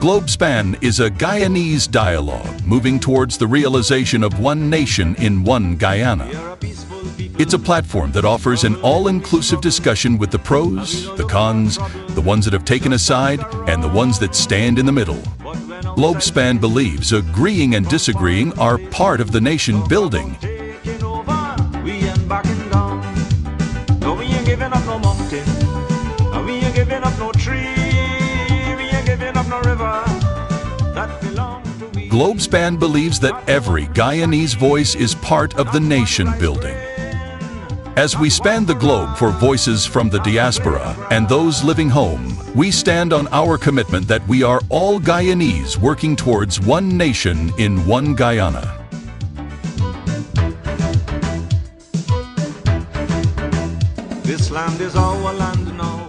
Globespan is a Guyanese dialogue moving towards the realization of one nation in one Guyana. It's a platform that offers an all-inclusive discussion with the pros, the cons, the ones that have taken a side, and the ones that stand in the middle. Globespan believes agreeing and disagreeing are part of the nation building. Globespan believes that every Guyanese voice is part of the nation building. As we span the globe for voices from the diaspora and those living home, we stand on our commitment that we are all Guyanese working towards one nation in one Guyana. This land is our land now.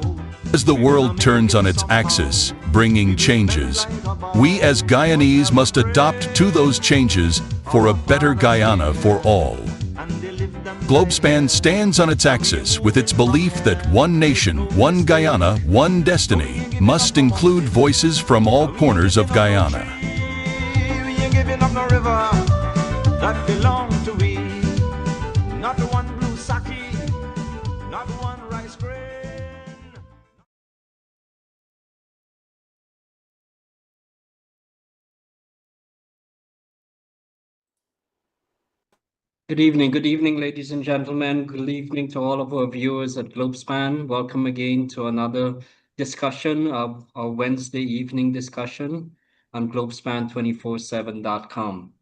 As the world turns on its axis, bringing changes, we as Guyanese must adapt to those changes for a better Guyana for all. Globespan stands on its axis with its belief that one nation, one Guyana, one destiny must include voices from all corners of Guyana. Good evening, ladies and gentlemen. Good evening to all of our viewers at Globespan. Welcome again to another discussion of our Wednesday evening discussion on globespan247.com.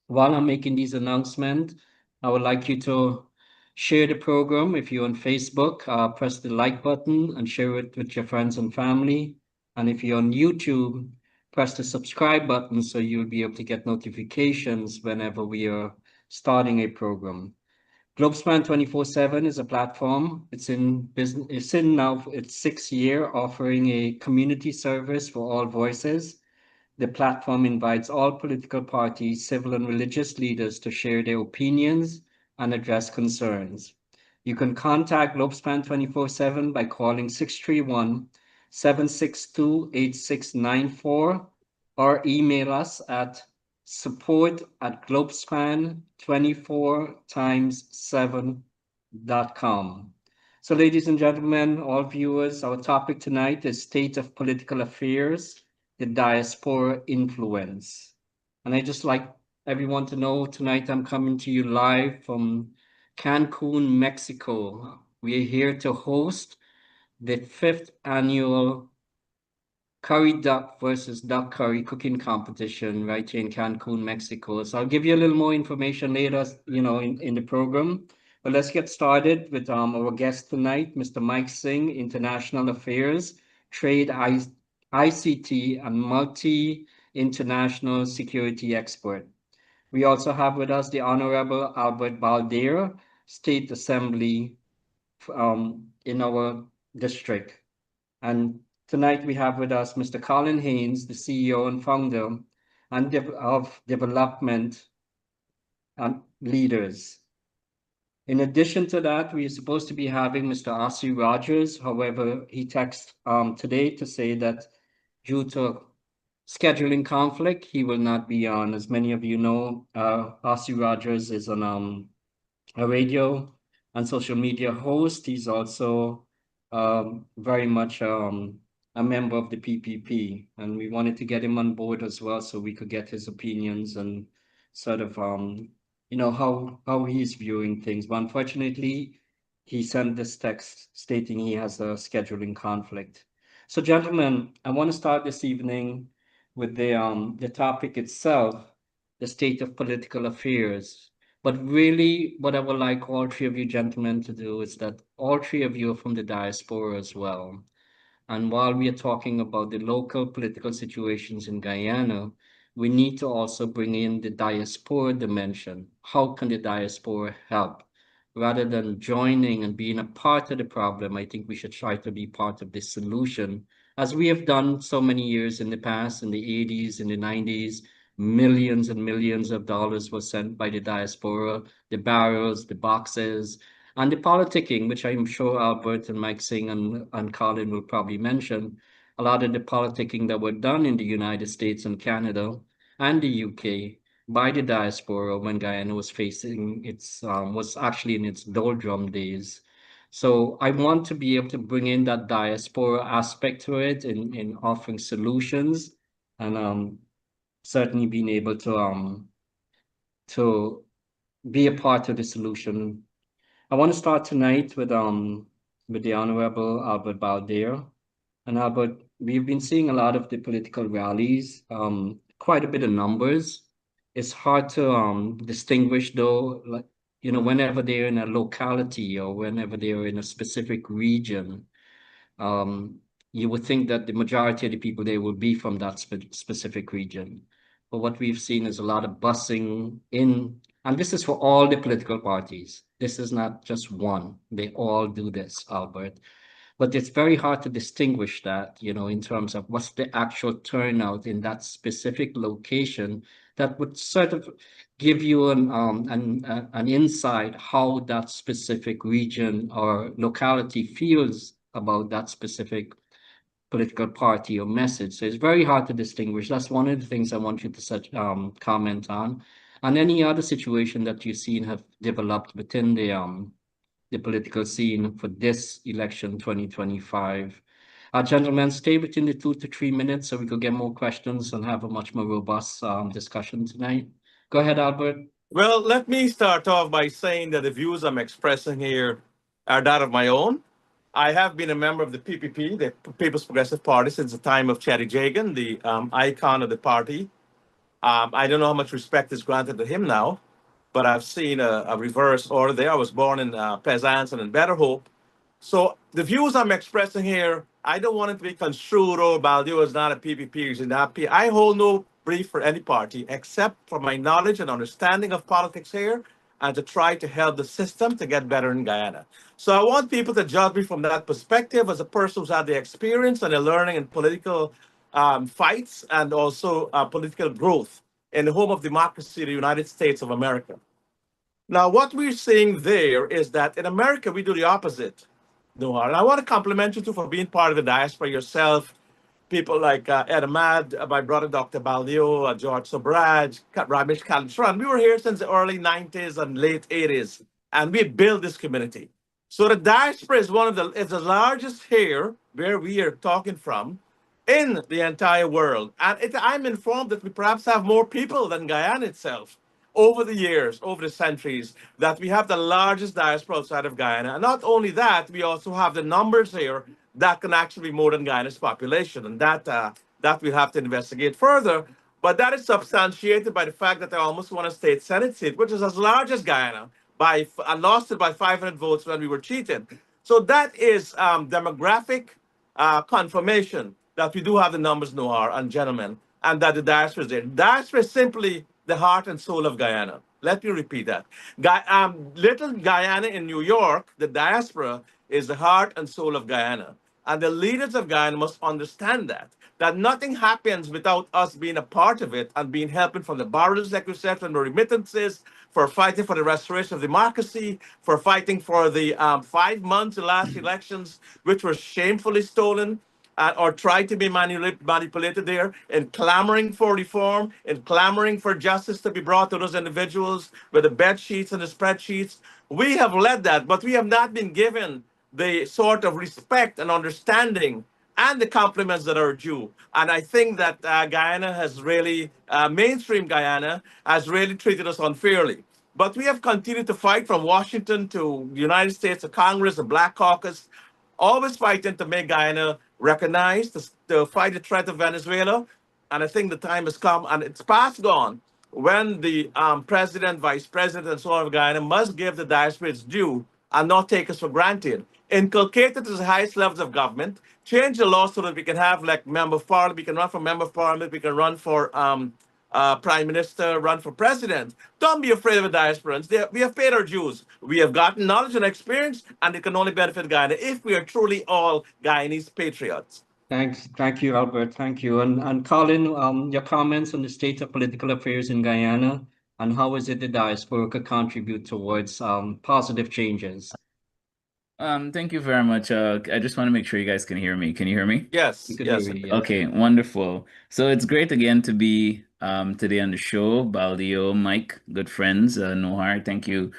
While I'm making these announcements, I would like you to share the program. If you're on Facebook, press the like button and share it with your friends and family. And if you're on YouTube, press the subscribe button so you'll be able to get notifications whenever we are starting a program. Globespan 24/7 is a platform. It's in business. It's in now its 6th year, offering a community service for all voices. The platform invites all political parties, civil and religious leaders to share their opinions and address concerns. You can contact Globespan 24/7 by calling 631-762-8694 or email us at support@globespan24x7.com. So ladies and gentlemen, all viewers, our topic tonight is State of Political Affairs, the Diaspora Influence. And I just like everyone to know tonight I'm coming to you live from Cancun, Mexico. We are here to host the 5th annual curry duck versus duck curry cooking competition right here in Cancun, Mexico. So I'll give you a little more information later, in the program. But let's get started with our guest tonight, Mr. Mike Singh, International Affairs, Trade, ICT, and Multi-International Security Expert. We also have with us the Honorable Albert Baldeir, State Assembly in our district. And tonight we have with us Mr. Colin Haynes, the CEO and founder of Development and Leaders. In addition to that, we are supposed to be having Mr. Ossie Rogers. However, he texted today to say that due to scheduling conflict, he will not be on. As many of you know, Ossie Rogers is on a radio and social media host. He's also very much a member of the PPP, and we wanted to get him on board as well so we could get his opinions and sort of how he's viewing things. But unfortunately, he sent this text stating he has a scheduling conflict. So gentlemen, I want to start this evening with the topic itself, the state of political affairs. But really, what I would like all three of you gentlemen to do is that all three of you are from the diaspora as well. And while we are talking about the local political situations in Guyana, we need to also bring in the diaspora dimension. How can the diaspora help? Rather than joining and being a part of the problem, I think we should try to be part of the solution, as we have done so many years in the past, in the 80s, in the 90s. Millions and millions of dollars were sent by the diaspora, the barrels, the boxes, and the politicking, which I'm sure Albert and Mike Singh and Colin will probably mention. a lot of the politicking that were done in the United States and Canada and the UK by the diaspora when Guyana was facing its was actually in its doldrum days. So I want to be able to bring in that diaspora aspect to it in offering solutions and certainly being able to be a part of the solution. I want to start tonight with the Honorable Albert Baldeir. And Albert, we've been seeing a lot of the political rallies, quite a bit of numbers. It's hard to distinguish though, like, you know, whenever they're in a locality or whenever they're in a specific region, um, you would think that the majority of the people there will be from that specific region. But what we've seen is a lot of busing in, and this is for all the political parties. This is not just one. They all do this, Albert. But it's very hard to distinguish that, you know, in terms of what's the actual turnout in that specific location that would sort of give you an insight how that specific region or locality feels about that specific political party or message. So it's very hard to distinguish. That's one of the things I want you to such comment on. And any other situation that you've seen have developed within the political scene for this election 2025. Gentlemen, stay within the 2 to 3 minutes so we could get more questions and have a much more robust discussion tonight. Go ahead, Albert. Well, let me start off by saying that the views I'm expressing here are that of my own. I have been a member of the PPP, the People's Progressive Party, since the time of Chetty Jagan, the icon of the party. I don't know how much respect is granted to him now, but I've seen a reverse order there. I was born in Penzance and in Better Hope. So the views I'm expressing here, I don't want it to be construed, oh, Baldio is not a PPP, he's not P. I hold no brief for any party except for my knowledge and understanding of politics here and to try to help the system to get better in Guyana. So I want people to judge me from that perspective as a person who's had the experience and the learning in political fights and also political growth in the home of democracy, the United States of America. Now, what we're seeing there is that in America, we do the opposite. No, and I want to compliment you too for being part of the diaspora yourself. People like Ed Ahmad, my brother Dr. Baldio, George Sobraj, Ramesh Kalishran. We were here since the early 90s and late 80s, and we built this community. So the diaspora is is the largest here where we are talking from in the entire world. And I'm informed that we perhaps have more people than Guyana itself over the years, over the centuries, that we have the largest diaspora outside of Guyana. And not only that, we also have the numbers here that can actually be more than Guyana's population. And that we have to investigate further. But that is substantiated by the fact that I almost won a state Senate seat, which is as large as Guyana, and lost it by 500 votes when we were cheated. So that is demographic confirmation that we do have the numbers, Noir and gentlemen, and that the diaspora is there. Diaspora is simply the heart and soul of Guyana. Let me repeat that. Little Guyana in New York, the diaspora is the heart and soul of Guyana. And the leaders of Guyana must understand that nothing happens without us being a part of it and being helping from the barrels, like you said, from the remittances, for fighting for the restoration of democracy, for fighting for the 5 months, the last elections, which were shamefully stolen, or tried to be manipulated there, in clamoring for reform, in clamoring for justice to be brought to those individuals with the bed sheets and the spreadsheets. We have led that, but we have not been given the sort of respect and understanding and the compliments that are due. And I think that Guyana has really, mainstream Guyana has really treated us unfairly. But we have continued to fight from Washington to the United States, to Congress, the Black Caucus, always fighting to make Guyana recognized, to fight the threat of Venezuela. And I think the time has come, and it's past gone, when the president, vice president, and so on of Guyana must give the diaspora its due and not take us for granted. Inculcate it to the highest levels of government, change the law so that we can have like member of parliament, we can run for member of parliament, we can run for prime minister, run for president. Don't be afraid of the diasporans. We have paid our dues. We have gotten knowledge and experience, and it can only benefit Guyana if we are truly all Guyanese patriots. Thank you, Albert. Thank you. And Colin, your comments on the state of political affairs in Guyana and how is it the diaspora could contribute towards positive changes? Thank you very much. I just want to make sure you guys can hear me. Can you hear me? Yes, We could hear yes. you, yes. Okay, wonderful. So it's great again to be today on the show. Baldio, Mike, good friends. Nohar, thank you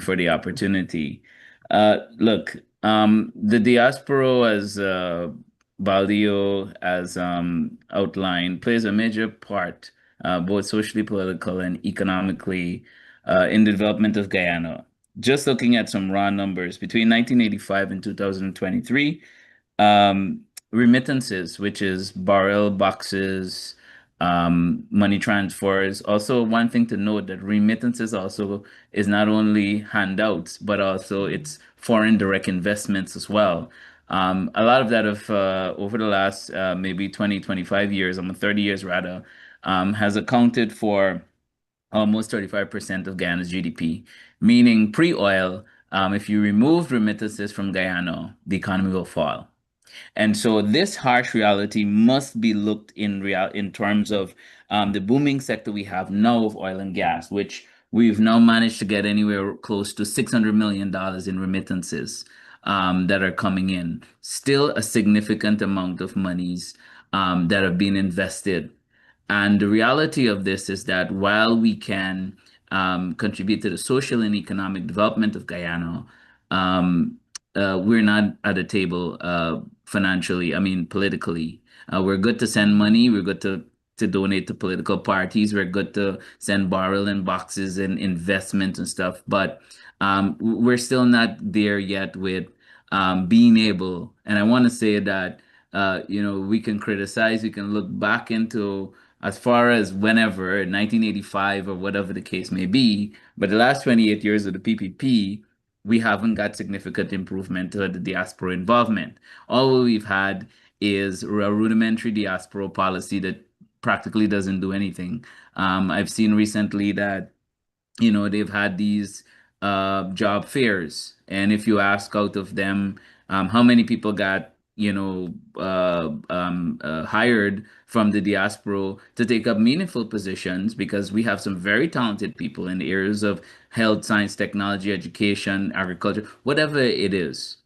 for the opportunity. Look, the diaspora, as Baldio has outlined, plays a major part, both socially, political, and economically, in the development of Guyana. Just looking at some raw numbers, between 1985 and 2023, um, remittances, which is barrel boxes, money transfers. Also, one thing to note that remittances also is not only handouts, but also it's foreign direct investments as well. A lot of that of over the last maybe 20, 25 years, almost 30 years rather, has accounted for almost 35% of Guyana's GDP, meaning pre-oil, if you remove remittances from Guyana, the economy will fall. And so this harsh reality must be looked in terms of the booming sector we have now of oil and gas, which we've now managed to get anywhere close to $600 million in remittances that are coming in. Still a significant amount of monies that have been invested. And the reality of this is that while we can contribute to the social and economic development of Guyana, um, we're not at a table financially, I mean, politically. We're good to send money, we're good to donate to political parties, we're good to send barrel and boxes and investments and stuff, but we're still not there yet with being able, and I want to say that, we can criticize, we can look back into as far as whenever, 1985 or whatever the case may be, but the last 28 years of the PPP, we haven't got significant improvement to the diaspora involvement. All we've had is a rudimentary diaspora policy that practically doesn't do anything. I've seen recently that they've had these job fairs, and if you ask out of them how many people got hired from the diaspora to take up meaningful positions, because we have some very talented people in the areas of health, science, technology, education, agriculture, whatever it is,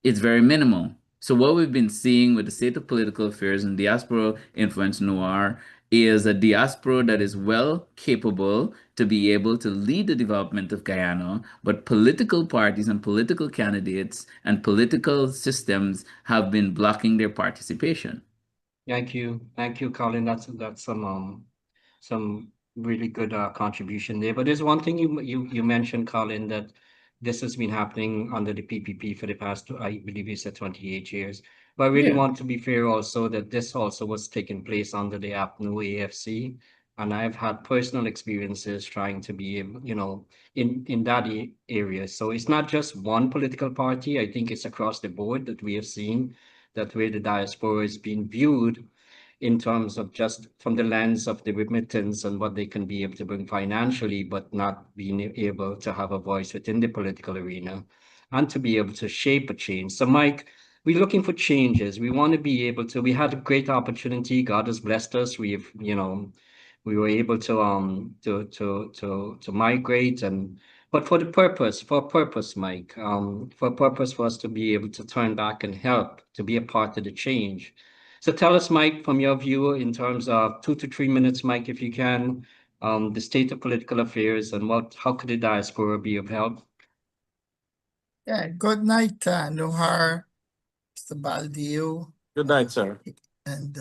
it's very minimal. So what we've been seeing with the state of political affairs and diaspora influence noir is a diaspora that is well capable to be able to lead the development of Guyana, but political parties and political candidates and political systems have been blocking their participation. Thank you, Colin. That's some really good contribution there. But there's one thing you mentioned, Colin, that this has been happening under the PPP for the past, I believe you said 28 years. But I really Yeah. want to be fair also that this also was taking place under the APNU AFC. And I've had personal experiences trying to be able, in that area. So it's not just one political party. I think it's across the board that we have seen that where the diaspora is being viewed in terms of just from the lens of the remittance and what they can be able to bring financially, but not being able to have a voice within the political arena and to be able to shape a change. So, Mike, we're looking for changes. We want to be able to, we had a great opportunity. God has blessed us. We were able to migrate and but for a purpose, Mike, for a purpose for us to be able to turn back and help to be a part of the change. So tell us, Mike, from your view in terms of 2 to 3 minutes, Mike, if you can, the state of political affairs and how could the diaspora be of help? Yeah, good night, Nohar, Mr. Baldio, Good night, sir. and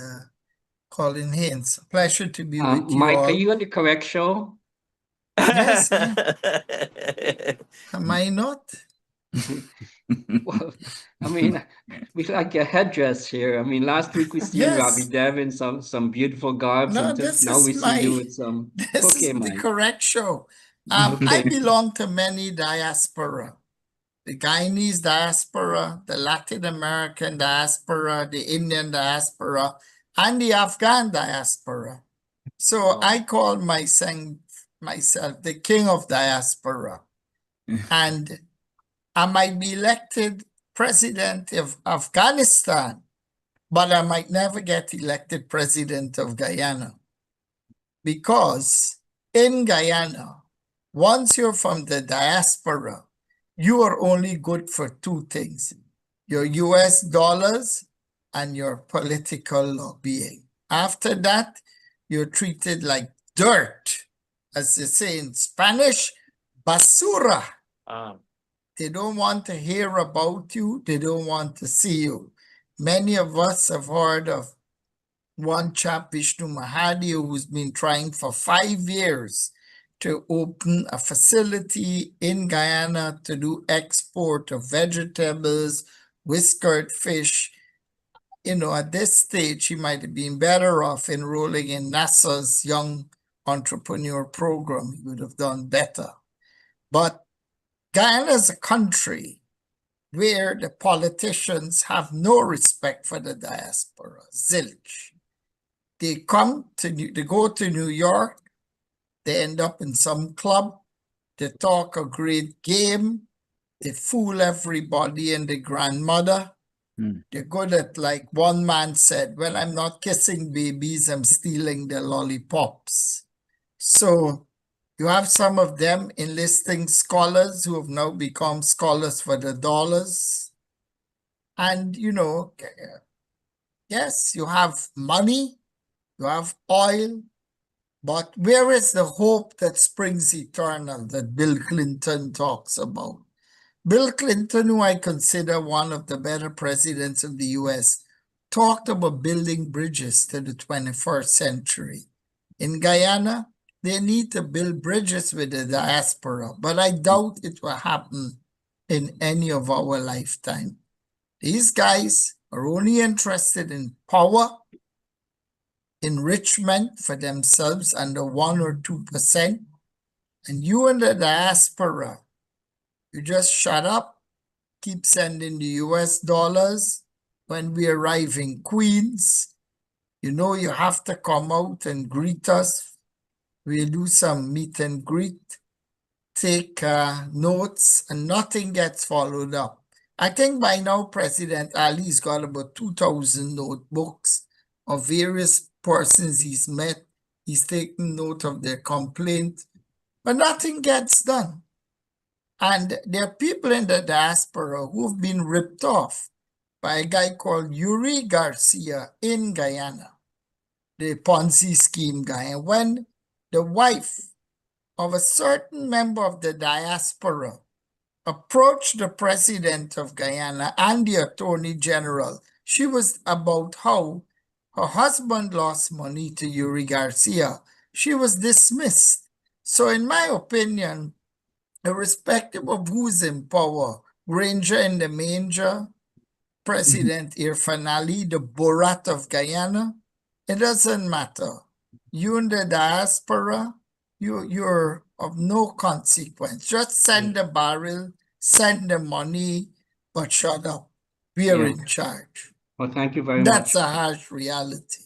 Colin Haynes. Pleasure to be with you Mike, all. are you on the correct show? Yes, am I not? Well, I mean, we like your headdress here. I mean, last week we seen Yes. Robbie Dev in some beautiful garbs, No, and this now is we see you with some. this Okay, is the Mike. correct show. Okay. I belong to many diaspora. The Guyanese diaspora, the Latin American diaspora, the Indian diaspora, and the Afghan diaspora. So Wow. I call myself the king of diaspora. And I might be elected president of Afghanistan, but I might never get elected president of Guyana. Because in Guyana, once you're from the diaspora, you are only good for two things: your US dollars and your political lobbying. After that, you're treated like dirt. As they say in Spanish, basura. They don't want to hear about you. They don't want to see you. Many of us have heard of one chap, Vishnu Mahadi, who's been trying for 5 years to open a facility in Guyana to do export of vegetables, whiskered fish. You know, at this stage, he might have been better off enrolling in NASA's Young Entrepreneur Program. He would have done better. But Guyana is a country where the politicians have no respect for the diaspora. Zilch. They go to New York, they end up in some club, they talk a great game, they fool everybody and the grandmother. They're good at, like one man said, well, I'm not kissing babies, I'm stealing their lollipops. So you have some of them enlisting scholars who have now become scholars for the dollars. And, you know, yes, you have money, you have oil, but where is the hope that springs eternal that Bill Clinton talks about? Bill Clinton, who I consider one of the better presidents of the US, talked about building bridges to the 21st century. In Guyana, they need to build bridges with the diaspora, but I doubt it will happen in any of our lifetime. These guys are only interested in power, enrichment for themselves under 1 or 2%, and you in the diaspora, you just shut up, keep sending the US dollars. When we arrive in Queens, you know you have to come out and greet us. We'll do some meet and greet, take notes, and nothing gets followed up. I think by now President Ali's got about 2,000 notebooks of various persons he's met. He's taken note of their complaint, but nothing gets done. And there are people in the diaspora who've been ripped off by a guy called Yuri Garcia in Guyana, the Ponzi scheme guy. And when the wife of a certain member of the diaspora approached the president of Guyana and the attorney general, she was about how her husband lost money to Yuri Garcia. She was dismissed. So in my opinion, irrespective of who's in power, Ranger in the Manger, President Irfan Ali, the Borat of Guyana, it doesn't matter. You in the diaspora, you're of no consequence. Just send the barrel, send the money, but shut up. We are in charge. Well, thank you very That's much. a harsh reality.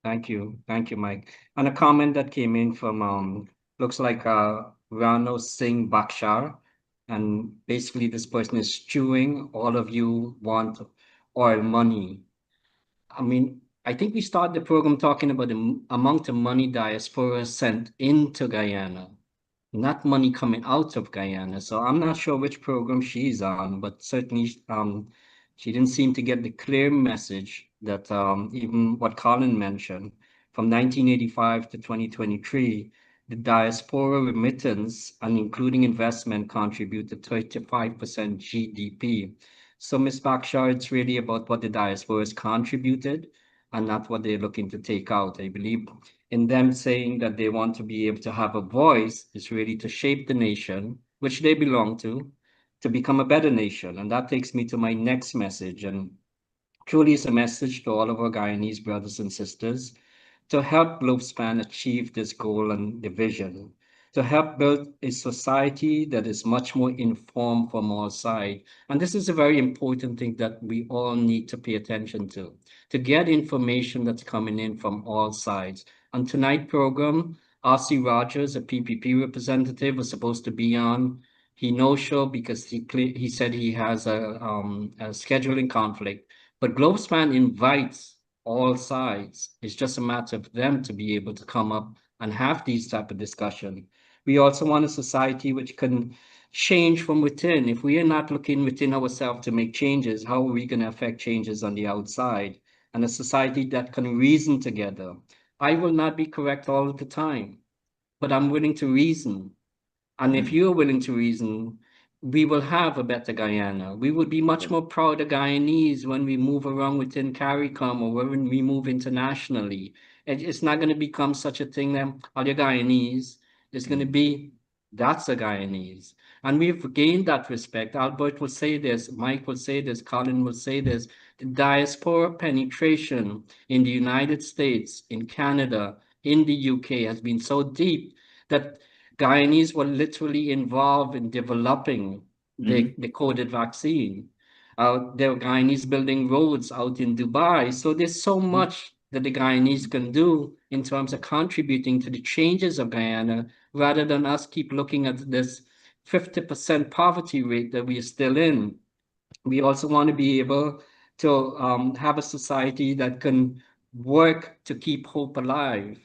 Thank you, Mike. And a comment that came in from looks like Rano Singh Bakshar, and basically this person is chewing. All of you want oil money. I mean, I think we started the program talking about the amount of money diaspora sent into Guyana, not money coming out of Guyana. So I'm not sure which program she's on, but certainly she didn't seem to get the clear message that even what Colin mentioned, from 1985 to 2023, the diaspora remittance and including investment contributed 35% GDP. So Ms. Bakshar, it's really about what the diaspora has contributed and not what they're looking to take out. I believe in them saying that they want to be able to have a voice is really to shape the nation, which they belong to become a better nation. And that takes me to my next message. And truly is a message to all of our Guyanese brothers and sisters to help Globespan achieve this goal and the vision, to help build a society that is much more informed from all sides. And this is a very important thing that we all need to pay attention to get information that's coming in from all sides. On tonight's program, R.C. Rogers, a PPP representative, was supposed to be on. He no-showed because he said he has a scheduling conflict. But Globespan invites all sides. It's just a matter of them to be able to come up and have these type of discussion. We also want a society which can change from within. If we are not looking within ourselves to make changes, how are we going to affect changes on the outside? And a society that can reason together. I will not be correct all the time, but I'm willing to reason. And if you're willing to reason, we will have a better Guyana. We would be much more proud of Guyanese when we move around within CARICOM or when we move internationally. It's not going to become such a thing that all your Guyanese. It's going to be, that's a Guyanese. And we've gained that respect. Albert will say this, Mike will say this, Colin will say this. The diaspora penetration in the United States, in Canada, in the UK has been so deep that Guyanese were literally involved in developing the coded vaccine. There were Guyanese building roads out in Dubai. So there's so much that the Guyanese can do in terms of contributing to the changes of Guyana, rather than us keep looking at this 50% poverty rate that we are still in. We also want to be able to have a society that can work to keep hope alive.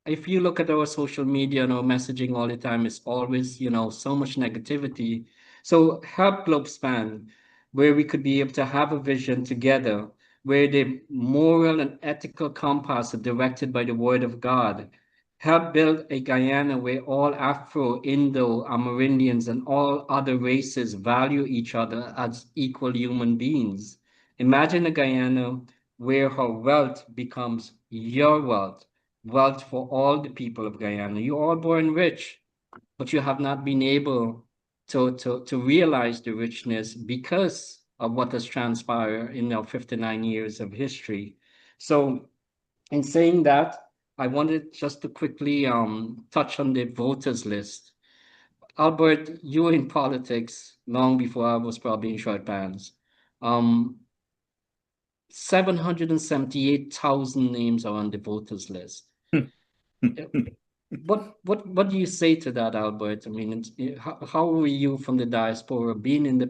If you look at our social media and our messaging all the time, it's always, so much negativity. So help Globespan, where we could be able to have a vision together, where the moral and ethical compass are directed by the word of God. Help build a Guyana where all Afro, Indo, Amerindians, and all other races value each other as equal human beings. Imagine a Guyana where her wealth becomes your wealth for all the people of Guyana. You're all born rich, but you have not been able to realize the richness because of what has transpired in our 59 years of history. So in saying that, I wanted just to quickly touch on the voters list. Albert, you were in politics long before I was probably in short pants. 778,000 names are on the voters list. What do you say to that, Albert? I mean, how were you from the diaspora being in the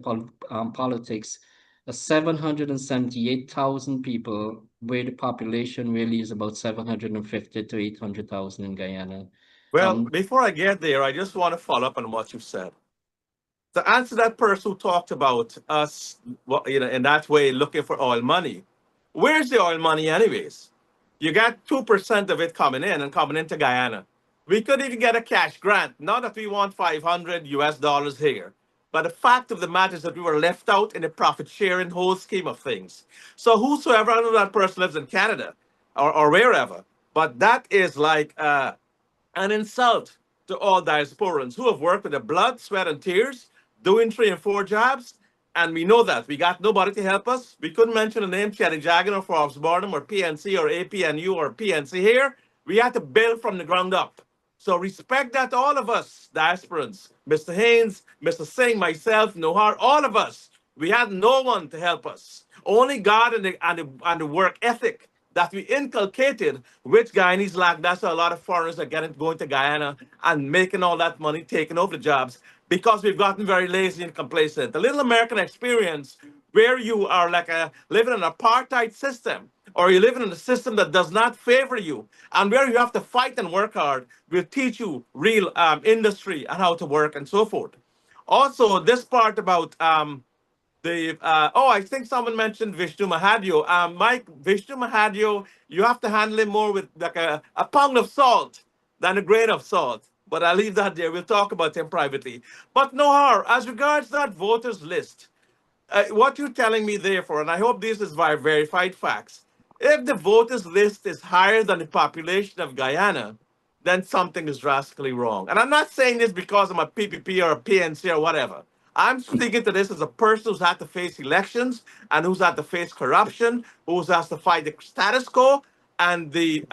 politics? 778,000 people, where the population really is about 750 to 800,000 in Guyana. Well, before I get there, I just want to follow up on what you said. To answer that person who talked about us, well, in that way, looking for oil money, where's the oil money, anyways? You got 2% of it coming in and coming into Guyana. We could even get a cash grant. Not that we want 500 US dollars here, but the fact of the matter is that we were left out in the profit sharing whole scheme of things. So whosoever, I know that person lives in Canada or wherever, but that is like an insult to all diasporans who have worked with their blood, sweat, and tears, doing 3 and 4 jobs. And we know that. We got nobody to help us. We couldn't mention the name Cherry Jagan or Forbes Burnham or PNC or APNU or PNC here. We had to build from the ground up. So respect that, all of us, diasporans, Mr. Haynes, Mr. Singh, myself, Nohar, all of us. We had no one to help us. Only God and the work ethic that we inculcated, which Guyanese lack. That's why a lot of foreigners are going to Guyana and making all that money, taking over the jobs, because we've gotten very lazy and complacent. The little American experience where you are like living in an apartheid system, or you're living in a system that does not favor you, and where you have to fight and work hard, will teach you real industry and how to work and so forth. Also, this part about I think someone mentioned Vishnu Mahadio. Mike, Vishnu Mahadio, you have to handle him more with like a pound of salt than a grain of salt. But I'll leave that there. We'll talk about him privately. But Nohar, as regards that voters list, what you're telling me therefore, and I hope this is by verified facts, if the voters list is higher than the population of Guyana, then something is drastically wrong. And I'm not saying this because I'm a PPP or a PNC or whatever. I'm speaking to this as a person who's had to face elections and who's had to face corruption, who's has to fight the status quo, and the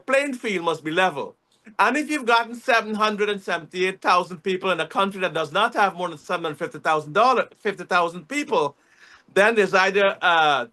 playing field must be level. And if you've gotten 778,000 people in a country that does not have more than 50,000 people, then there's either a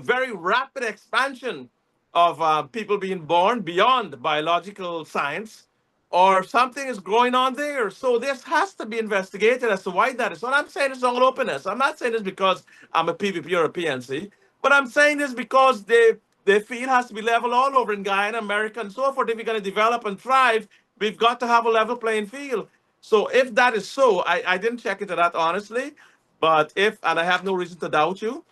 very rapid expansion of people being born beyond biological science, or something is going on there. So this has to be investigated as to why that is. So I'm saying this in all openness. I'm not saying this because I'm a PVP or a PNC, but I'm saying this because the field has to be level all over in Guyana, America, and so forth. If you're going to develop and thrive, We've got to have a level playing field. So if that is so, I didn't check into that honestly, but if, and I have no reason to doubt you,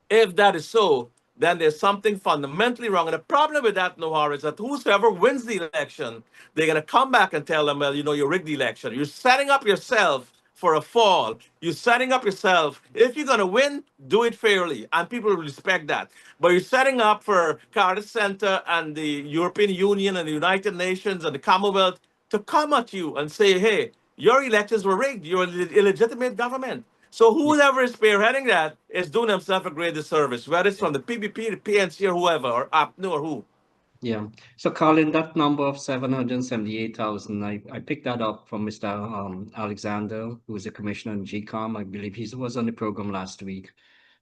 if that is so, then there's something fundamentally wrong. And the problem with that, Nohar, is that whosoever wins the election, they're going to come back and tell them, well, you know, you rigged the election. You're setting up yourself for a fall. You're setting up yourself. If you're going to win, do it fairly, and people will respect that. But you're setting up for Carter Center and the European Union and the United Nations and the Commonwealth to come at you and say, hey, your elections were rigged. You're an illegitimate government. So whoever is spearheading that is doing themselves a great disservice, whether it's from the PPP, the PNC, or whoever, or APNU, or who. Yeah. So Colin, that number of 778,000, I picked that up from Mr. Alexander, who is a commissioner in GCOM. I believe he was on the program last week.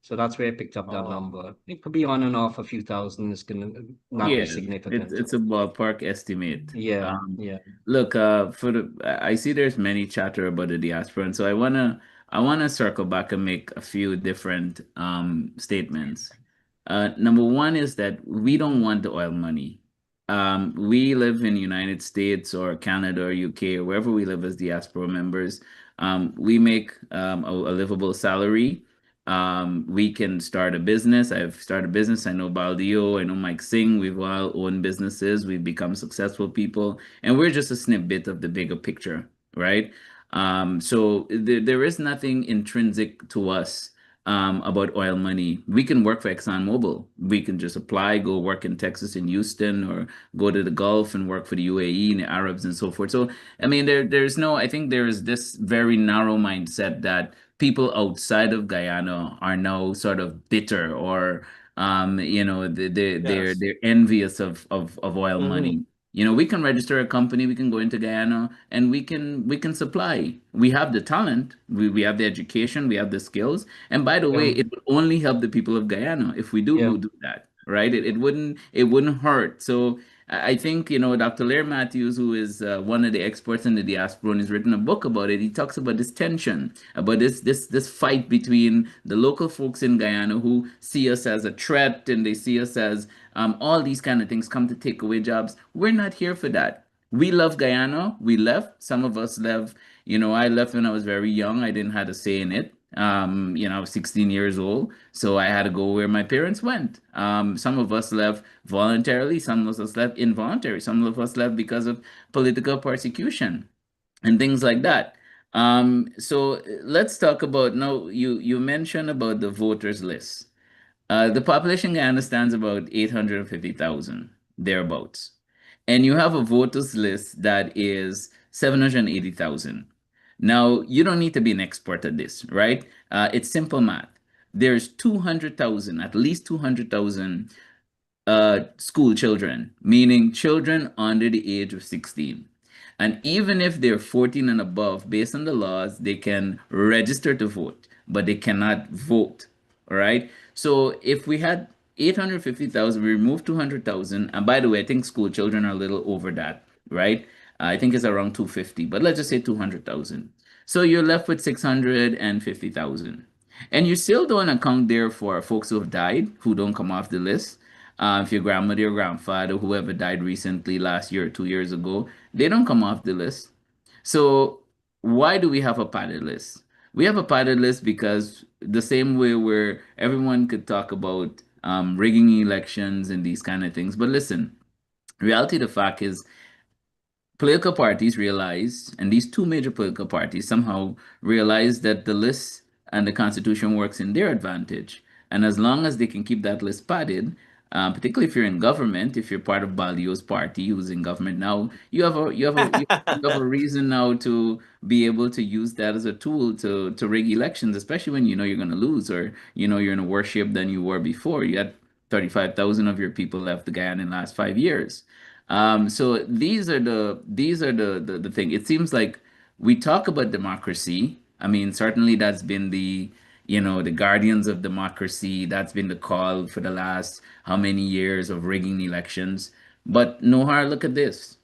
So that's where I picked up that number. It could be on and off a few thousand. It's gonna not be Yeah, significant. it's a ballpark estimate. Yeah, yeah. Look, for the I see there's many chatter about the diaspora, and so I wanna circle back and make a few different statements. Number one is that we don't want the oil money. We live in the United States or Canada or UK or wherever we live as diaspora members. We make a livable salary. We can start a business. I've started a business. I know Baldio, I know Mike Singh. We've all owned businesses. We've become successful people, and we're just a snippet of the bigger picture, right? So there is nothing intrinsic to us about oil money. We can work for ExxonMobil. We can just apply, go work in Texas, in Houston, or go to the Gulf and work for the UAE and the Arabs and so forth. So, I mean, there's no, I think there is this very narrow mindset that people outside of Guyana are now sort of bitter or, you know, Yes. they're envious of oil Mm-hmm. money. You know, we can register a company, we can go into Guyana and we can supply. We have the talent, we have the education, we have the skills. And by the way, Yeah, it would only help the people of Guyana if we do yeah, go do that, right? It wouldn't hurt. So I think, you know, Dr. Lair Matthews, who is one of the experts in the diaspora and has written a book about it, he talks about this tension, about this fight between the local folks in Guyana who see us as a threat and they see us as all these kind of things come to take away jobs. We're not here for that. We love Guyana. We left. Some of us left. You know, I left when I was very young. I didn't have a say in it. You know, I was 16 years old, so I had to go where my parents went. Some of us left voluntarily, some of us left involuntarily, some of us left because of political persecution and things like that. So let's talk about now. You mentioned about the voters list. The population in Guyana stands about 850,000, thereabouts. And you have a voters list that is 780,000. Now, you don't need to be an expert at this, right? It's simple math. There's 200,000, at least 200,000 school children, meaning children under the age of 16. And even if they're 14 and above, based on the laws, they can register to vote, but they cannot vote. All right. So if we had 850,000, we removed 200,000. And by the way, I think school children are a little over that, right? I think it's around 250, but let's just say 200,000. So you're left with 650,000. And you still don't account there for folks who have died, who don't come off the list. If your grandmother or grandfather, whoever died recently, last year or 2 years ago, they don't come off the list. So why do we have a padded list? We have a padded list because the same way where everyone could talk about rigging elections and these kind of things. But listen, reality of the fact is political parties realized, and these two major political parties somehow realized that the list and the Constitution works in their advantage. And as long as they can keep that list padded, particularly if you're in government, if you're part of Balio's party, who's in government now, you have a reason now to be able to use that as a tool to rig elections, especially when you know you're going to lose or you know you're in a worse shape than you were before. You had 35,000 of your people left the Guyana in the last 5 years. So these are the thing. It seems like we talk about democracy. I mean, certainly that's been the, you know, the guardians of democracy. That's been the call for the last how many years of rigging elections. But Nohar, look at this.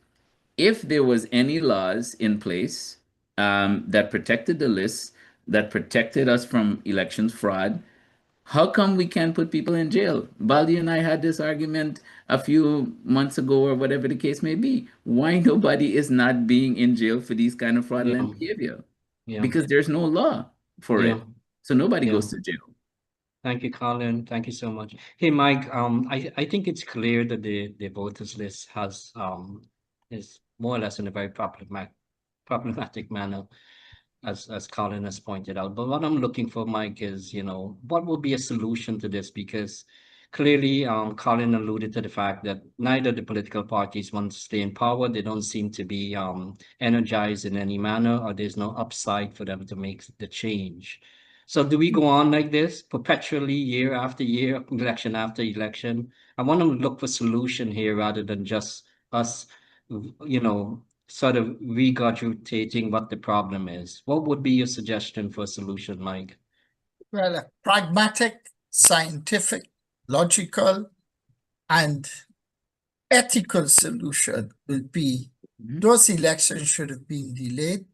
If there was any laws in place that protected the list, that protected us from elections fraud, How come we can't put people in jail? Baldi and I had this argument a few months ago, or whatever the case may be. Why nobody is not being in jail for these kind of Yeah, fraudulent behavior? yeah, Because there's no law for yeah, it. So nobody yeah. goes to jail. Thank you, Colin. Thank you so much. Hey, Mike, I think it's clear that the voters list is more or less in a very problematic manner, as Colin has pointed out. But what I'm looking for, Mike, is, what would be a solution to this? Because clearly, Colin alluded to the fact that neither the political parties want to stay in power. They don't seem to be energized in any manner, or there's no upside for them to make the change. So do we go on like this perpetually, year after year, election after election? I want to look for solution here rather than just us, sort of regurgitating what the problem is. What would be your suggestion for a solution, Mike? Well, a pragmatic, scientific, logical, and ethical solution will be those elections should have been delayed.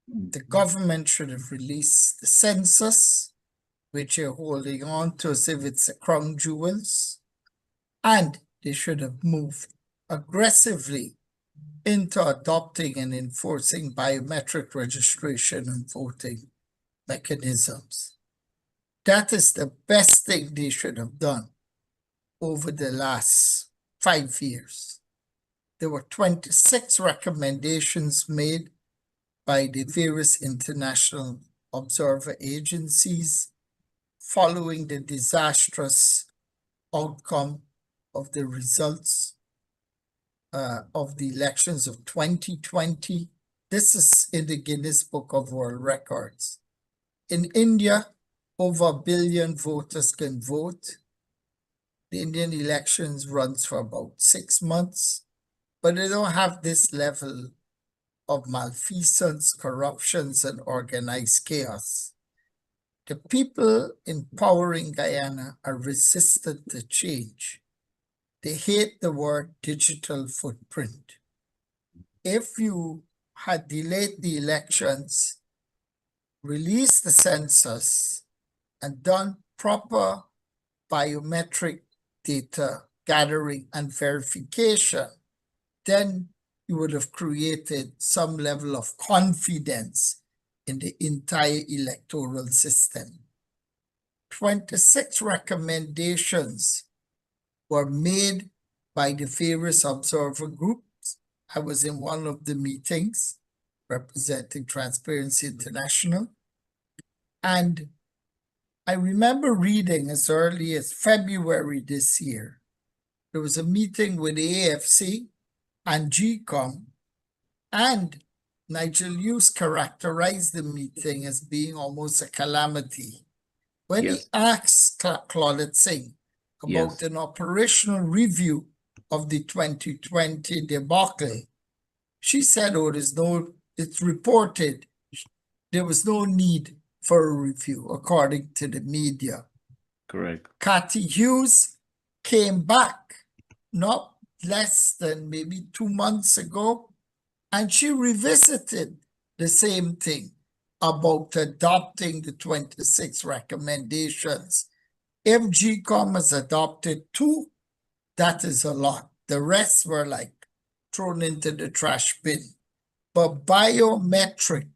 The government should have released the census, which you're holding on to as if it's a crown jewels, and they should have moved aggressively into adopting and enforcing biometric registration and voting mechanisms. That is the best thing they should have done over the last 5 years. There were 26 recommendations made by the various international observer agencies following the disastrous outcome of the results of the elections of 2020. This is in the Guinness Book of World Records. In India, over 1 billion voters can vote. The Indian elections runs for about 6 months, but they don't have this level of malfeasance, corruptions, and organized chaos. The people in power in Guyana are resistant to change. They hate the word digital footprint. If you had delayed the elections, released the census, and done proper biometric data gathering and verification, then you would have created some level of confidence in the entire electoral system. 26 recommendations were made by the various observer groups. I was in one of the meetings representing Transparency International, and I remember reading as early as February this year, there was a meeting with the AFC and GCOM, and Nigel Hughes characterized the meeting as being almost a calamity. When he asked Claudette Singh about an operational review of the 2020 debacle, she said, it's reported there was no need for a review, according to the media. Correct. Cathy Hughes came back not less than maybe 2 months ago, and she revisited the same thing about adopting the 26 recommendations. If GCOM has adopted 2, that is a lot. The rest were like thrown into the trash bin. But biometric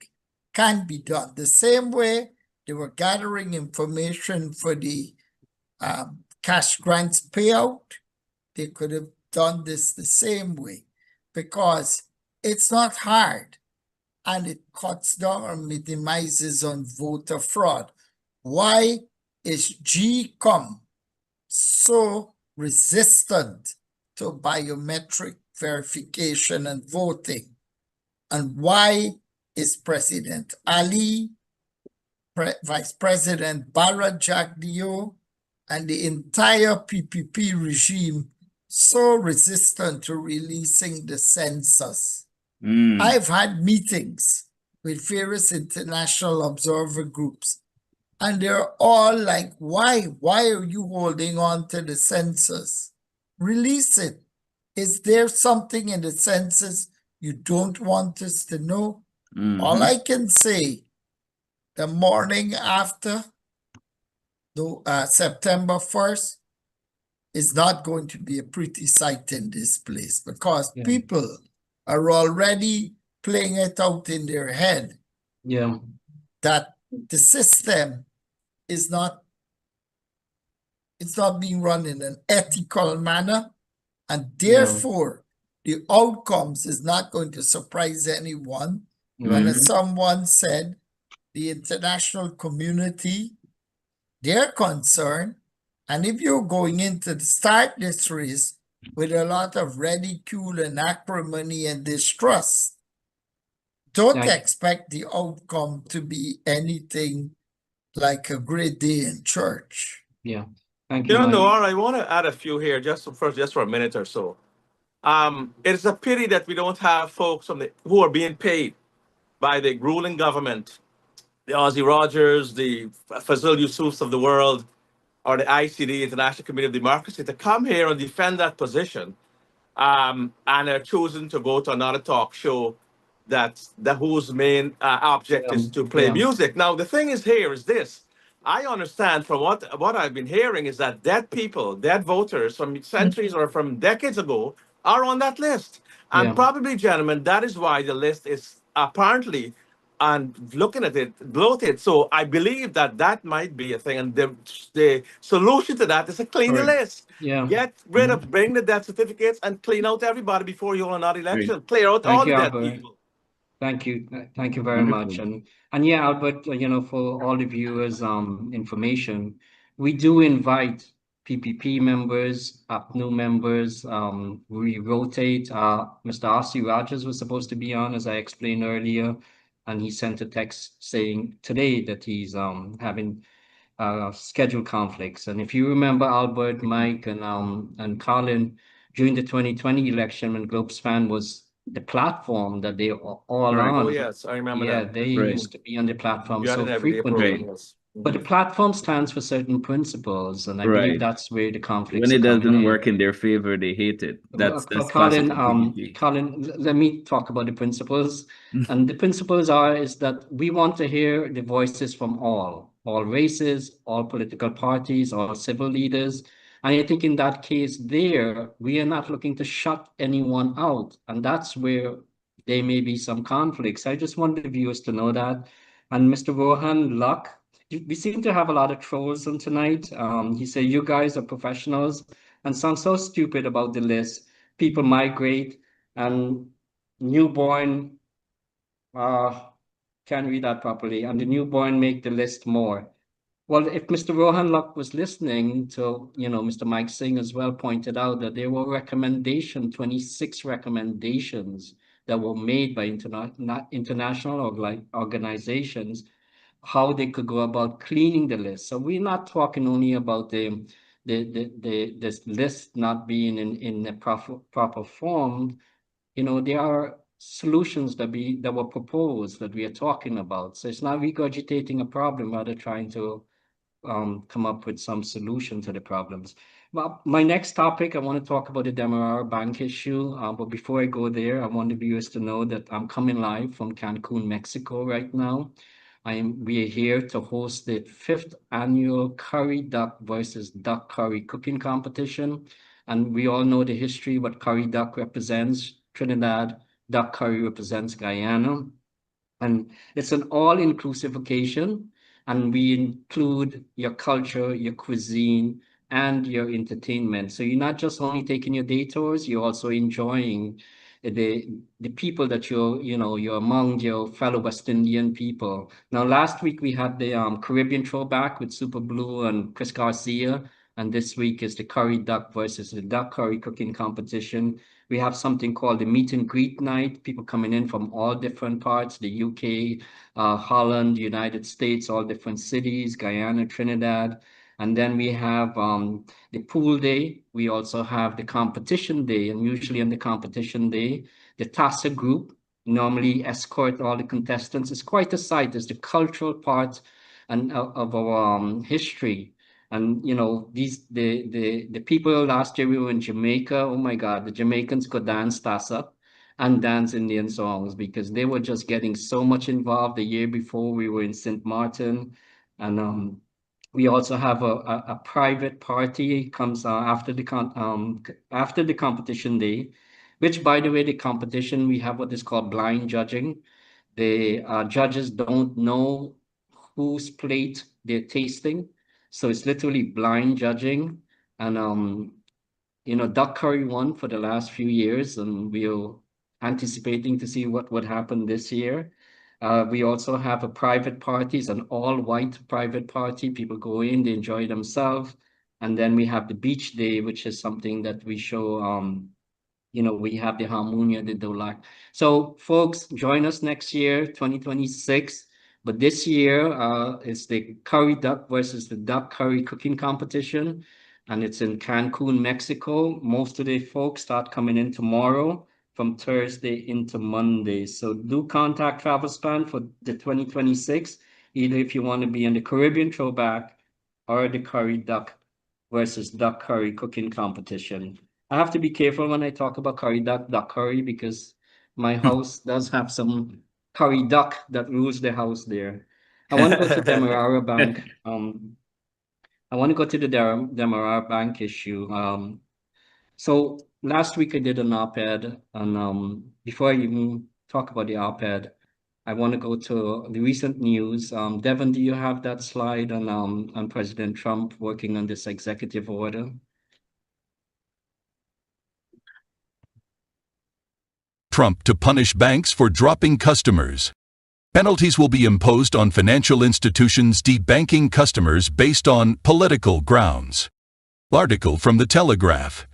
can be done the same way they were gathering information for the cash grants payout. They could have done this the same way, because it's not hard and it cuts down or minimizes on voter fraud. Why is GCOM so resistant to biometric verification and voting? And why is President Ali, Vice President Bharat Jagdeo, and the entire PPP regime so resistant to releasing the census? I've had meetings with various international observer groups, and they're all like, why? Why are you holding on to the census? Release it. Is there something in the census you don't want us to know? All I can say, the morning after September 1st is not going to be a pretty sight in this place, because people are already playing it out in their head that the system is not, it's not being run in an ethical manner, and therefore the outcomes is not going to surprise anyone. When as someone said, the international community, they're concerned, and if you're going into the start this race with a lot of ridicule and acrimony and distrust, don't expect the outcome to be anything like a great day in church. Thank you, Mike. Noah, I want to add a few here just for a minute or so. It's a pity that we don't have folks who are being paid by the ruling government, the Ozzie Rogers, the Fazil Yousufs of the world, or the ICD, International Committee of Democracy, to come here and defend that position, and are choosing to go to another talk show whose main object is to play music. Now, the thing is here is this. I understand from what I've been hearing is that dead people, dead voters from centuries or from decades ago are on that list. And probably, gentlemen, that is why the list is apparently, and looking at it, bloated. So I believe that might be a thing. And the solution to that is to clean the list. Get rid of, bring the death certificates and clean out everybody before you hold another election. Clear out all the dead people. Thank you. Thank you very much. And yeah, Albert, for all the viewers, information, we do invite PPP members, APNU members. We rotate. Mr. R.C. Rogers was supposed to be on, as I explained earlier, and he sent a text saying today that he's having schedule conflicts. And if you remember, Albert, Mike, and Colin, during the 2020 election, when Globespan was the platform that they all on. Oh, yes, I remember that. They used to be on the platform so frequently. But the platform stands for certain principles, and I believe that's where the conflicts when it doesn't work in their favor, they hate it. That's Colin, let me talk about the principles. And the principles is that we want to hear the voices from all races, all political parties, all civil leaders. And I think in that case there, we are not looking to shut anyone out. And that's where there may be some conflicts. I just want the viewers to know that. And Mr. Rohan Luck, we seem to have a lot of trolls on tonight. He said, you guys are professionals and sound so stupid about the list. People migrate and newborn, can't read that properly, and the newborn make the list more. Well, if Mr. Rohan Luck was listening to, Mr. Mike Singh as well pointed out that there were 26 recommendations that were made by international organizations, how they could go about cleaning the list. So we're not talking only about this list not being in a proper form. There are solutions that were proposed that we are talking about. So it's not regurgitating a problem, rather trying to come up with some solution to the problems. Well, my next topic, I want to talk about the Demerara Bank issue. But before I go there, I want the viewers to know that I'm coming live from Cancun, Mexico right now. We are here to host the 5th annual Curry Duck versus Duck Curry cooking competition. And we all know the history, what Curry Duck represents Trinidad, Duck Curry represents Guyana. And it's an all-inclusive occasion. And we include your culture, your cuisine, and your entertainment. So you're not just only taking your day tours, you're also enjoying the people that you're among your fellow West Indian people. Now, last week we had the Caribbean throwback with Super Blue and Chris Garcia. And this week is the Curry Duck versus the Duck Curry cooking competition. We have something called the meet and greet night, people coming in from all different parts, the UK, Holland, United States, all different cities, Guyana, Trinidad. And then we have the pool day. We also have the competition day. And usually on the competition day, the TASA group normally escort all the contestants. It's quite a sight. It's the cultural part of our history. And the people last year we were in Jamaica. Oh my God, the Jamaicans could dance tassa and dance Indian songs because they were just getting so much involved. The year before we were in St. Martin, and We also have a private party comes after the competition day, which, by the way, the competition, we have what is called blind judging. The judges don't know whose plate they're tasting, so it's literally blind judging. And duck curry won for the last few years, and we're anticipating to see what would happen this year. We also have a private party, it's an all-white private party. People go in, they enjoy themselves. And then we have the beach day, which is something that we show, we have the Harmonia, the Dolac. So folks, join us next year, 2026. But this year is the curry duck versus the duck curry cooking competition. And it's in Cancun, Mexico. Most of the folks start coming in tomorrow from Thursday into Monday. So do contact Travelspan for the 2026, either if you want to be in the Caribbean throwback or the curry duck versus duck curry cooking competition. I have to be careful when I talk about duck curry, because my house does have some curry duck that rules the house there. I want to go to Demerara Bank. I want to go to the Demerara Bank issue. So last week I did an op-ed, and before I even talk about the op-ed, I want to go to the recent news. Devin, do you have that slide on President Trump working on this executive order? Trump to punish banks for dropping customers. Penalties will be imposed on financial institutions debanking customers based on political grounds. Article from The Telegraph.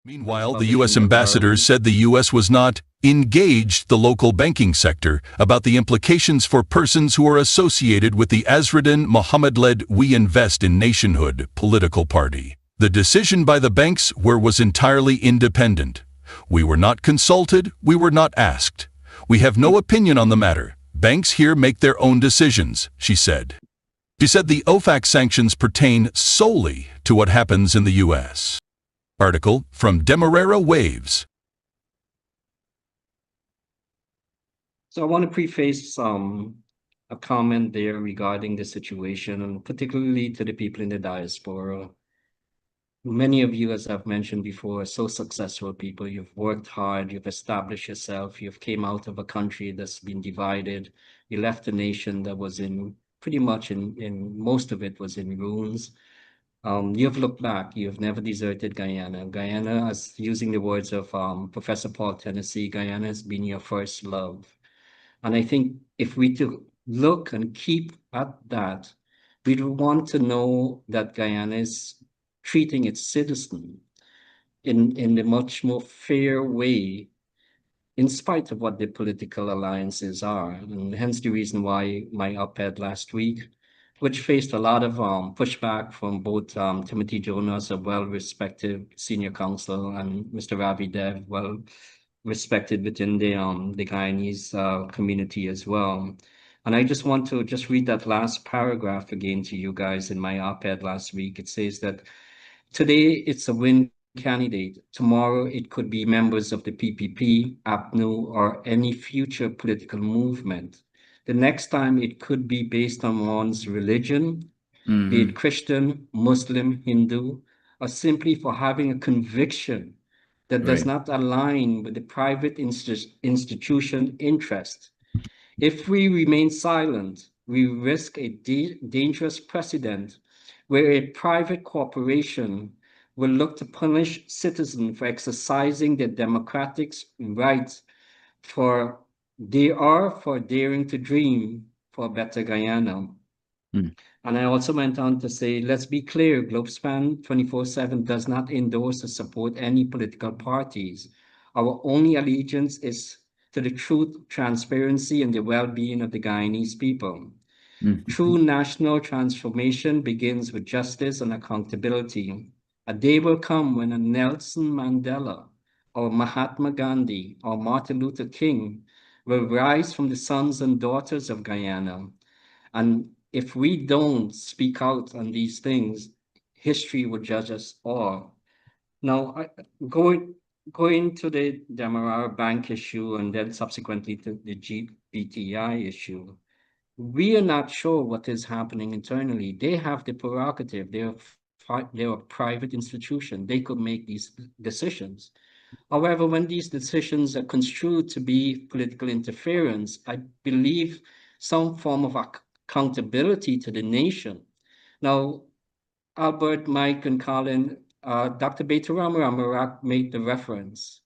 Meanwhile, the U.S. ambassador said the U.S. was not engaged the local banking sector about the implications for persons who are associated with the Azruddin Mohammed-led We Invest in Nationhood political party. The decision by the banks was entirely independent. We were not consulted, we were not asked. We have no opinion on the matter. Banks here make their own decisions, she said. She said the OFAC sanctions pertain solely to what happens in the U.S. Article from Demerara Waves. So I want to preface a comment there regarding the situation, and particularly to the people in the diaspora. Many of you, as I've mentioned before, are so successful people. You've worked hard, you've established yourself, you've came out of a country that's been divided. You left a nation that was in pretty much in most of it was in ruins. You've looked back, you've never deserted Guyana. Guyana, as using the words of Professor Paul Tennessee, Guyana has been your first love. And I think if we to look and keep at that, we'd want to know that Guyana is treating its citizen in a much more fair way, in spite of what the political alliances are. And hence the reason why my op-ed last week, which faced a lot of pushback from both Timothy Jonas, a well-respected senior counsel, and Mr. Ravi Dev, well-respected within the Guyanese community as well. And I just want to just read that last paragraph again to you guys in my op-ed last week. It says that today it's a win candidate. Tomorrow it could be members of the PPP, APNU, or any future political movement. The next time it could be based on one's religion, be it Christian, Muslim, Hindu, or simply for having a conviction that does not align with the private institution interest. If we remain silent, we risk a dangerous precedent where a private corporation will look to punish citizens for exercising their democratic rights for daring to dream for a better Guyana. And I also went on to say, let's be clear, Globespan 24/7 does not endorse or support any political parties. Our only allegiance is to the truth, transparency, and the well-being of the Guyanese people. True national transformation begins with justice and accountability. A day will come when a Nelson Mandela or Mahatma Gandhi or Martin Luther King will rise from the sons and daughters of Guyana. And if we don't speak out on these things, history will judge us all. Now, going to the Demerara Bank issue and then subsequently to the GBTI issue, we are not sure what is happening internally. They have the prerogative. They're a private institution. They could make these decisions. However, when these decisions are construed to be political interference, I believe some form of accountability to the nation. Now, Albert, Mike, and Colin, Dr. Betaram Ramarak made the reference.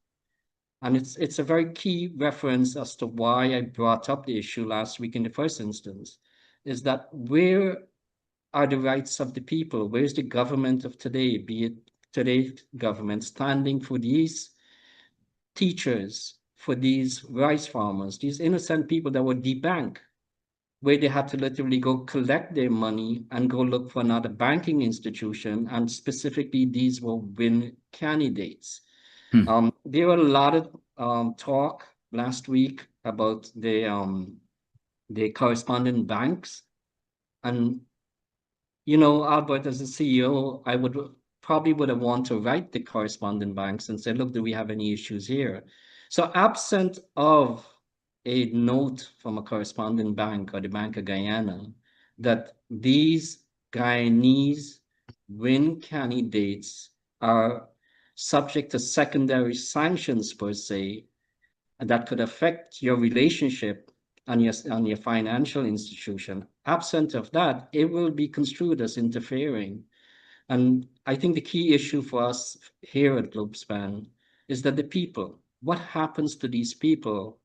And it's a very key reference as to why I brought up the issue last week in the first instance, is that where are the rights of the people? Where's the government of today, be it today's government, standing for these teachers, for these rice farmers, these innocent people that were debanked, where they had to literally go collect their money and go look for another banking institution. And specifically, these were win candidates. There were a lot of talk last week about the correspondent banks. And, you know, Albert, as a CEO, I would have want to write the correspondent banks and say, look, do we have any issues here? So absent of a note from a correspondent bank or the Bank of Guyana that these Guyanese win candidates are subject to secondary sanctions per se, and that could affect your relationship on your financial institution. Absent of that, it will be construed as interfering. And I think the key issue for us here at Globespan is that the people, what happens to these people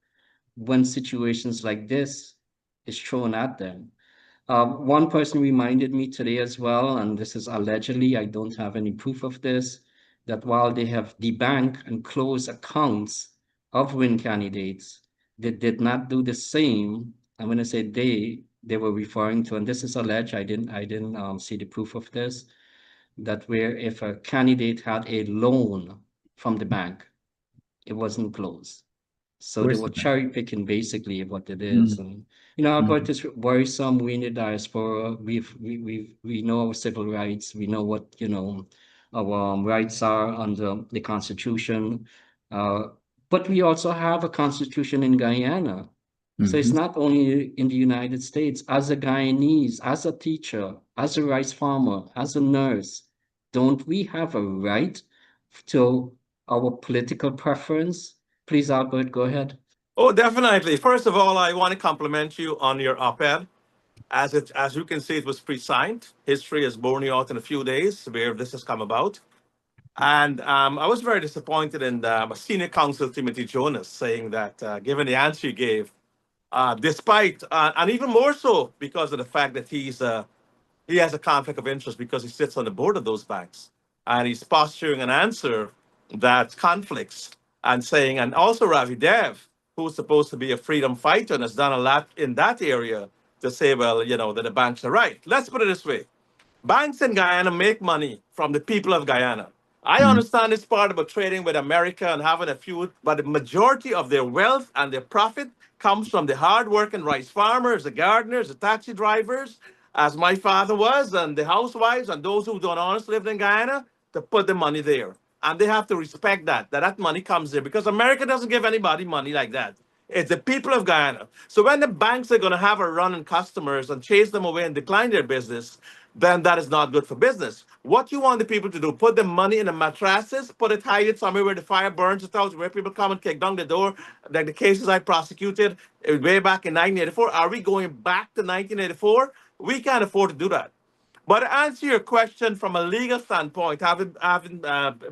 when situations like this is thrown at them? One person reminded me today as well, and this is allegedly, I don't have any proof of this, that while they have debanked and closed accounts of win candidates, they did not do the same. And when I say they were referring to, and this is alleged, I didn't see the proof of this, that where if a candidate had a loan from the bank, it wasn't closed. So they Where's were the cherry picking basically what it is. Mm, And you know, Albert mm, is worrisome. We in the diaspora, we know our civil rights, we know what, you know, our rights are under the Constitution. Uh, but we also have a constitution in Guyana. So it's mhm. not only in the United States. As a Guyanese, as a teacher, as a rice farmer, as a nurse, don't we have a right to our political preference? Please, Albert, go ahead. Oh, definitely. First of all, I want to compliment you on your op-ed. As you can see, it was pre-signed. History has borne you out in a few days where this has come about. And I was very disappointed in senior counsel Timothy Jonas saying that, given the answer he gave, despite, and even more so because of the fact that he has a conflict of interest because he sits on the board of those banks, and he's posturing an answer that conflicts and saying, and also Ravi Dev, who's supposed to be a freedom fighter and has done a lot in that area to say, well, you know, that the banks are right. Let's put it this way. Banks in Guyana make money from the people of Guyana. I Mm, understand it's part about trading with America and having a few, but the majority of their wealth and their profit comes from the hardworking rice farmers, the gardeners, the taxi drivers, as my father was, and the housewives and those who don't honestly live in Guyana to put the money there. And they have to respect that money comes there because America doesn't give anybody money like that. It's the people of Guyana. So when the banks are going to have a run on customers and chase them away and decline their business, then that is not good for business. What you want the people to do, put the money in the mattresses, put it, hide it somewhere where the fire burns it out, where people come and kick down the door, like the cases I prosecuted way back in 1984. Are we going back to 1984? We can't afford to do that. But to answer your question from a legal standpoint, having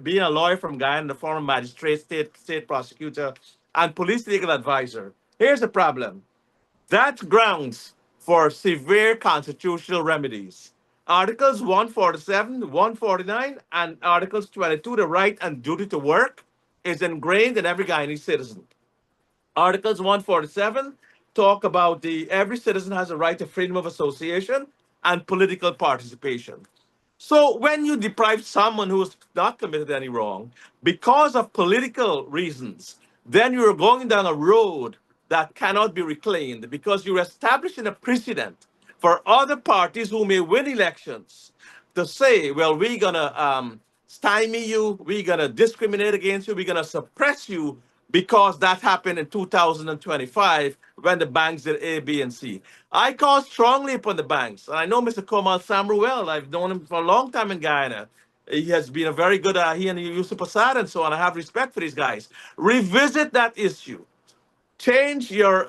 been a lawyer from Guyana, the former magistrate, state prosecutor, and police legal advisor, here's the problem. That's grounds for severe constitutional remedies. Articles 147, 149, and Articles 22, the right and duty to work, is ingrained in every Guyanese citizen. Articles 147 talk about the every citizen has a right to freedom of association and political participation. So when you deprive someone who has not committed any wrong because of political reasons, then you're going down a road that cannot be reclaimed because you're establishing a precedent for other parties who may win elections to say, well, we're gonna stymie you, we're going to discriminate against you, we're going to suppress you because that happened in 2025 when the banks did A, B, and C. I call strongly upon the banks. And I know Mr. Komal Samru well. I've known him for a long time in Guyana. He has been a very good, he and Yusuf Assad and so on. I have respect for these guys. Revisit that issue, change your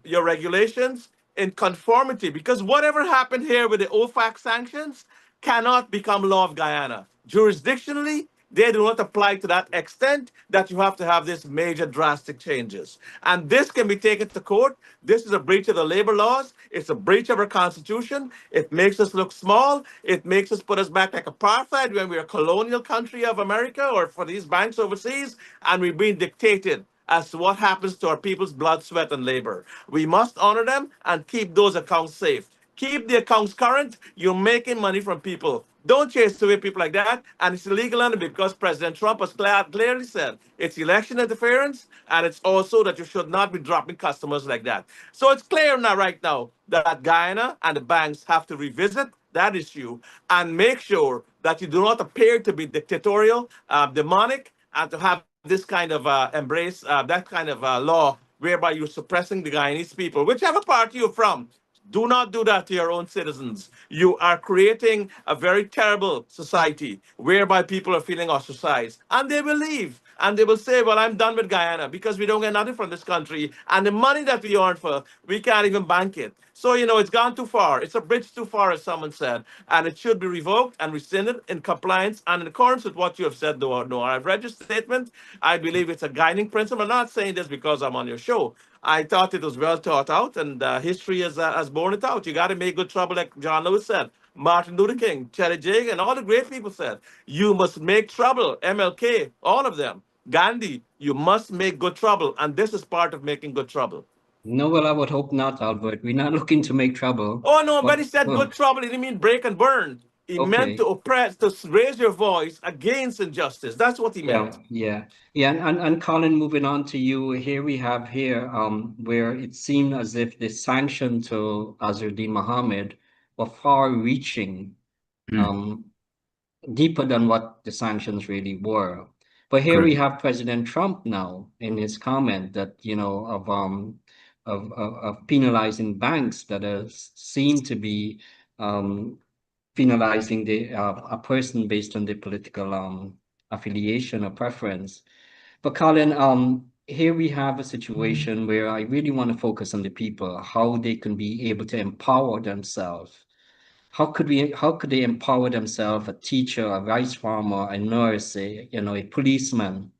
regulations in conformity, because whatever happened here with the OFAC sanctions cannot become law of Guyana. Jurisdictionally, they do not apply to that extent that you have to have this major drastic changes. And this can be taken to court. This is a breach of the labor laws. It's a breach of our constitution. It makes us look small. It makes us put us back like apartheid when we're a colonial country of America or for these banks overseas, and we're being dictated as to what happens to our people's blood, sweat, and labor. We must honor them and keep those accounts safe. Keep the accounts current. You're making money from people. Don't chase away people like that. And it's illegal under because President Trump has clearly said it's election interference, and it's also that you should not be dropping customers like that. So it's clear now, right now, that Guyana and the banks have to revisit that issue and make sure that you do not appear to be dictatorial, demonic, and to have this kind of embrace that kind of law whereby you're suppressing the Guyanese people, whichever party you're from. Do not do that to your own citizens. You are creating a very terrible society whereby people are feeling ostracized. And they will leave. And they will say, well, I'm done with Guyana because we don't get nothing from this country. And the money that we earn for, we can't even bank it. So, it's gone too far. It's a bridge too far, as someone said. And it should be revoked and rescinded in compliance and in accordance with what you have said, Noah. I've read your statement. I believe it's a guiding principle. I'm not saying this because I'm on your show. I thought it was well thought out, and history has borne it out. You got to make good trouble, like John Lewis said, Martin Luther King, Cherry Jake, and all the great people said. You must make trouble. MLK, all of them. Gandhi, you must make good trouble, and this is part of making good trouble. No, well, I would hope not, Albert. We're not looking to make trouble. Oh, no, but he said good trouble. He didn't mean break and burn. He meant to oppress, to raise your voice against injustice. That's what he meant. Yeah. And Colin, moving on to you, here we have where it seemed as if the sanction to Azzuddin Mohammed were far-reaching, deeper than what the sanctions really were. But here we have President Trump now in his comment that, of penalizing banks that are seen to be penalizing a person based on their political affiliation or preference. But Colin, here we have a situation where I really want to focus on the people, how they can be able to empower themselves. How could they empower themselves, a teacher, a rice farmer, a nurse, a policeman,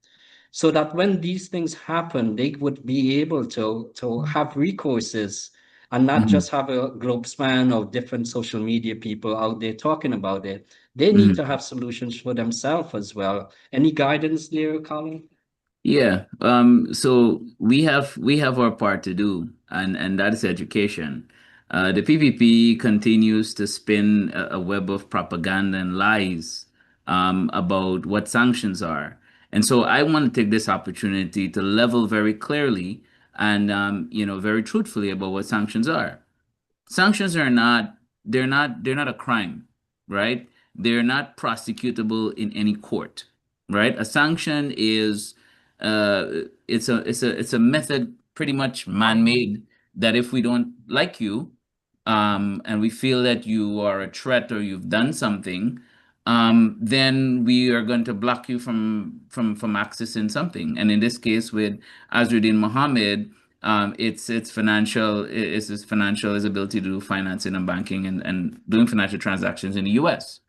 so that when these things happen, they would be able to have recourses and not just have a Globespan or different social media people out there talking about it. They need to have solutions for themselves as well. Any guidance there, Colin? Yeah. So we have our part to do, and that is education. The PPP continues to spin a web of propaganda and lies about what sanctions are. And so I want to take this opportunity to level very clearly and very truthfully about what sanctions are. Sanctions are not they're not a crime, right? They're not prosecutable in any court, right? A sanction is it's a method pretty much man-made that if we don't like you and we feel that you are a threat or you've done something, then we are going to block you from accessing something. And in this case, with Azzuddin Mohammed, it's his ability to do financing and banking and doing financial transactions in the US.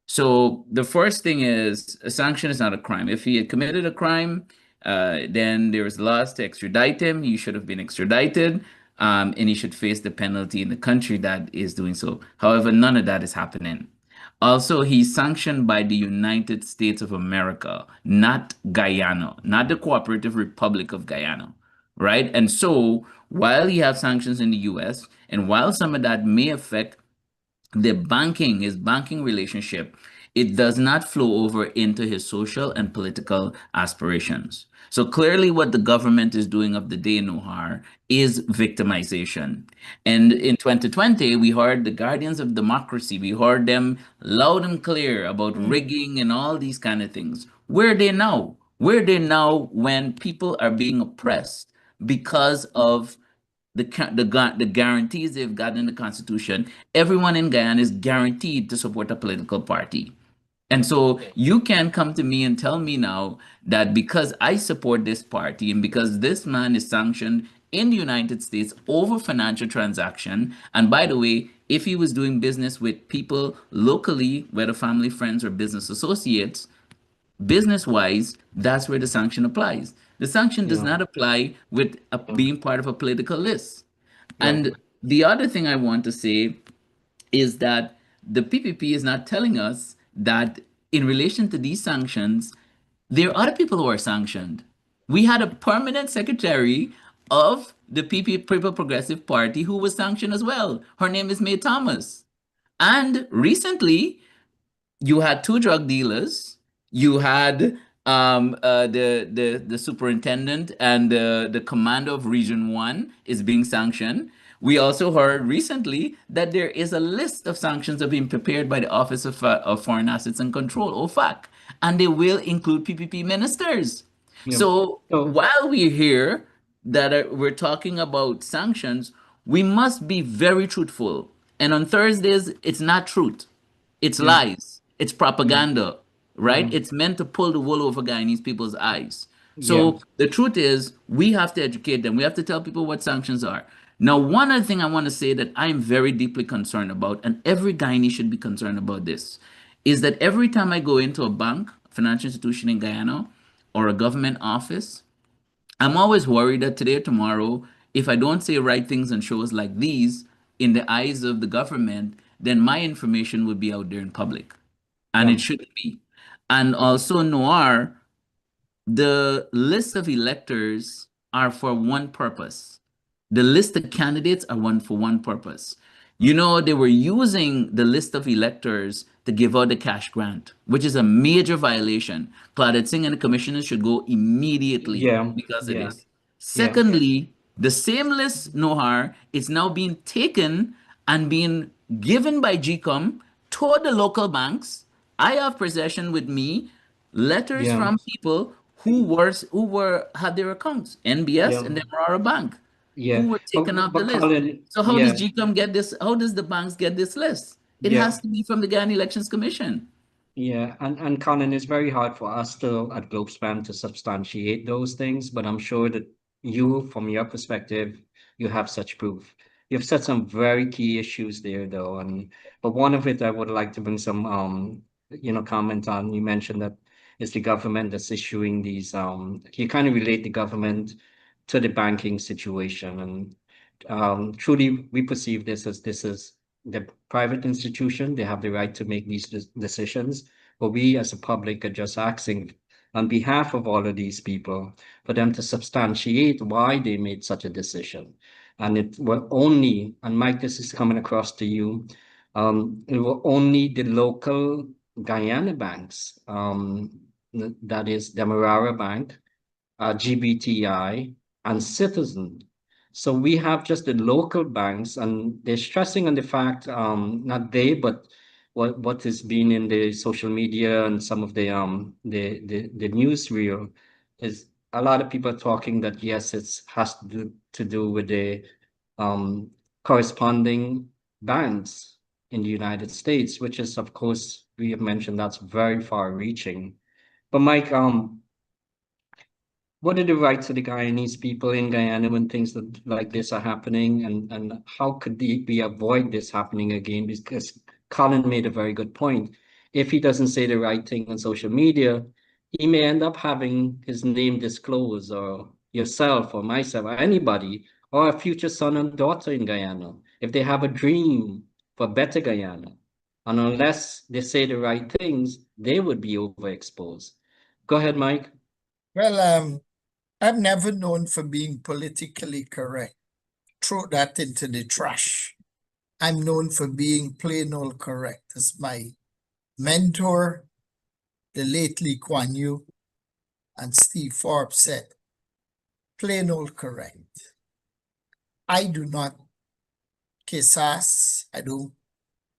So the first thing is a sanction is not a crime. If he had committed a crime, then there is laws to extradite him. He should have been extradited, and he should face the penalty in the country that is doing so. However, none of that is happening. Also, he's sanctioned by the United States of America, not Guyana, not the Cooperative Republic of Guyana, right? And so while you have sanctions in the US, and while some of that may affect his banking relationship it does not flow over into his social and political aspirations. So clearly, what the government is doing of the day, Nohar, is victimization. And in 2020, we heard the guardians of democracy, we heard them loud and clear about rigging and all these kind of things. Where are they now? Where are they now when people are being oppressed because of the guarantees they've got in the Constitution? Everyone in Guyana is guaranteed to support a political party. And so you can come to me and tell me now that because I support this party and because this man is sanctioned in the United States over financial transaction, and by the way, if he was doing business with people locally, whether family, friends, or business associates, business wise, that's where the sanction applies. The sanction does Yeah. not apply with being part of a political list. Right. And the other thing I want to say is that the PPP is not telling us that in relation to these sanctions, there are other people who are sanctioned. We had a permanent secretary of the PP People Progressive Party who was sanctioned as well. Her name is Mae Thomas. And recently, you had two drug dealers. You had the superintendent and the commander of Region One is being sanctioned. We also heard recently that there is a list of sanctions that have been prepared by the Office of Foreign Assets and Control, OFAC, and they will include PPP ministers. Yeah. So So while we're here, that we're talking about sanctions, we must be very truthful. And on Thursdays, it's not truth. It's yeah. lies. It's propaganda, right? Mhm. It's meant to pull the wool over Guyanese people's eyes. Yeah. So the truth is, we have to educate them. We have to tell people what sanctions are. Now, one other thing I want to say that I'm very deeply concerned about, and every Guyanese should be concerned about this, is that every time I go into a bank, financial institution in Guyana, or a government office, I'm always worried that today or tomorrow, if I don't say right things on shows like these, in the eyes of the government, then my information would be out there in public. And Yeah. it shouldn't be. And also, Noir, the list of electors are for one purpose. The list of candidates are one for one purpose. You know, they were using the list of electors to give out a cash grant, which is a major violation. Claudette Singh and the commissioners should go immediately Yeah. because of Yeah. this. Yeah. Secondly, the same list, Nohar, is now being taken and being given by GCOM to the local banks. I have possession with me letters Yeah. from people who were had their accounts, NBS Yeah. and the Morara Bank, Yeah. who were taken off the But list. Colin, So how does yeah. GCOM get this? How does the banks get this list? It Yeah. has to be from the Guyana Elections Commission. Yeah, and Colin, it's very hard for us to at Globespan to substantiate those things, but I'm sure that you, from your perspective, you have such proof. You've said some very key issues there, though, and but one of it I would like to bring some comment on. You mentioned that it's the government that's issuing these you kind of relate the government to the banking situation, and truly we perceive this is the private institution. They have the right to make these decisions, but we as a public are just asking on behalf of all of these people for them to substantiate why they made such a decision. And it will only, and Mike, this is coming across to you, it will only the local Guyana banks, that is Demerara Bank, GBTI, and Citizen. So we have just the local banks, and they're stressing on the fact, not they, but what is being in the social media and some of the newsreel is a lot of people talking that yes, it has to do with the um, corresponding banks in the United States, which is of course we have mentioned that's very far reaching. But Mike, what are the rights of the Guyanese people in Guyana when things like this are happening, and how could we avoid this happening again? Because Colin made a very good point. If he doesn't say the right thing on social media, he may end up having his name disclosed, or yourself, or myself, or anybody, or a future son and daughter in Guyana, if they have a dream for better Guyana. And unless they say the right things, they would be overexposed. Go ahead, Mike. Well, I'm never known for being politically correct. Throw that into the trash. I'm known for being plain old correct. That's my mentor, the late Lee Kuan Yew, and Steve Forbes said, plain old correct. I do not kiss ass. I don't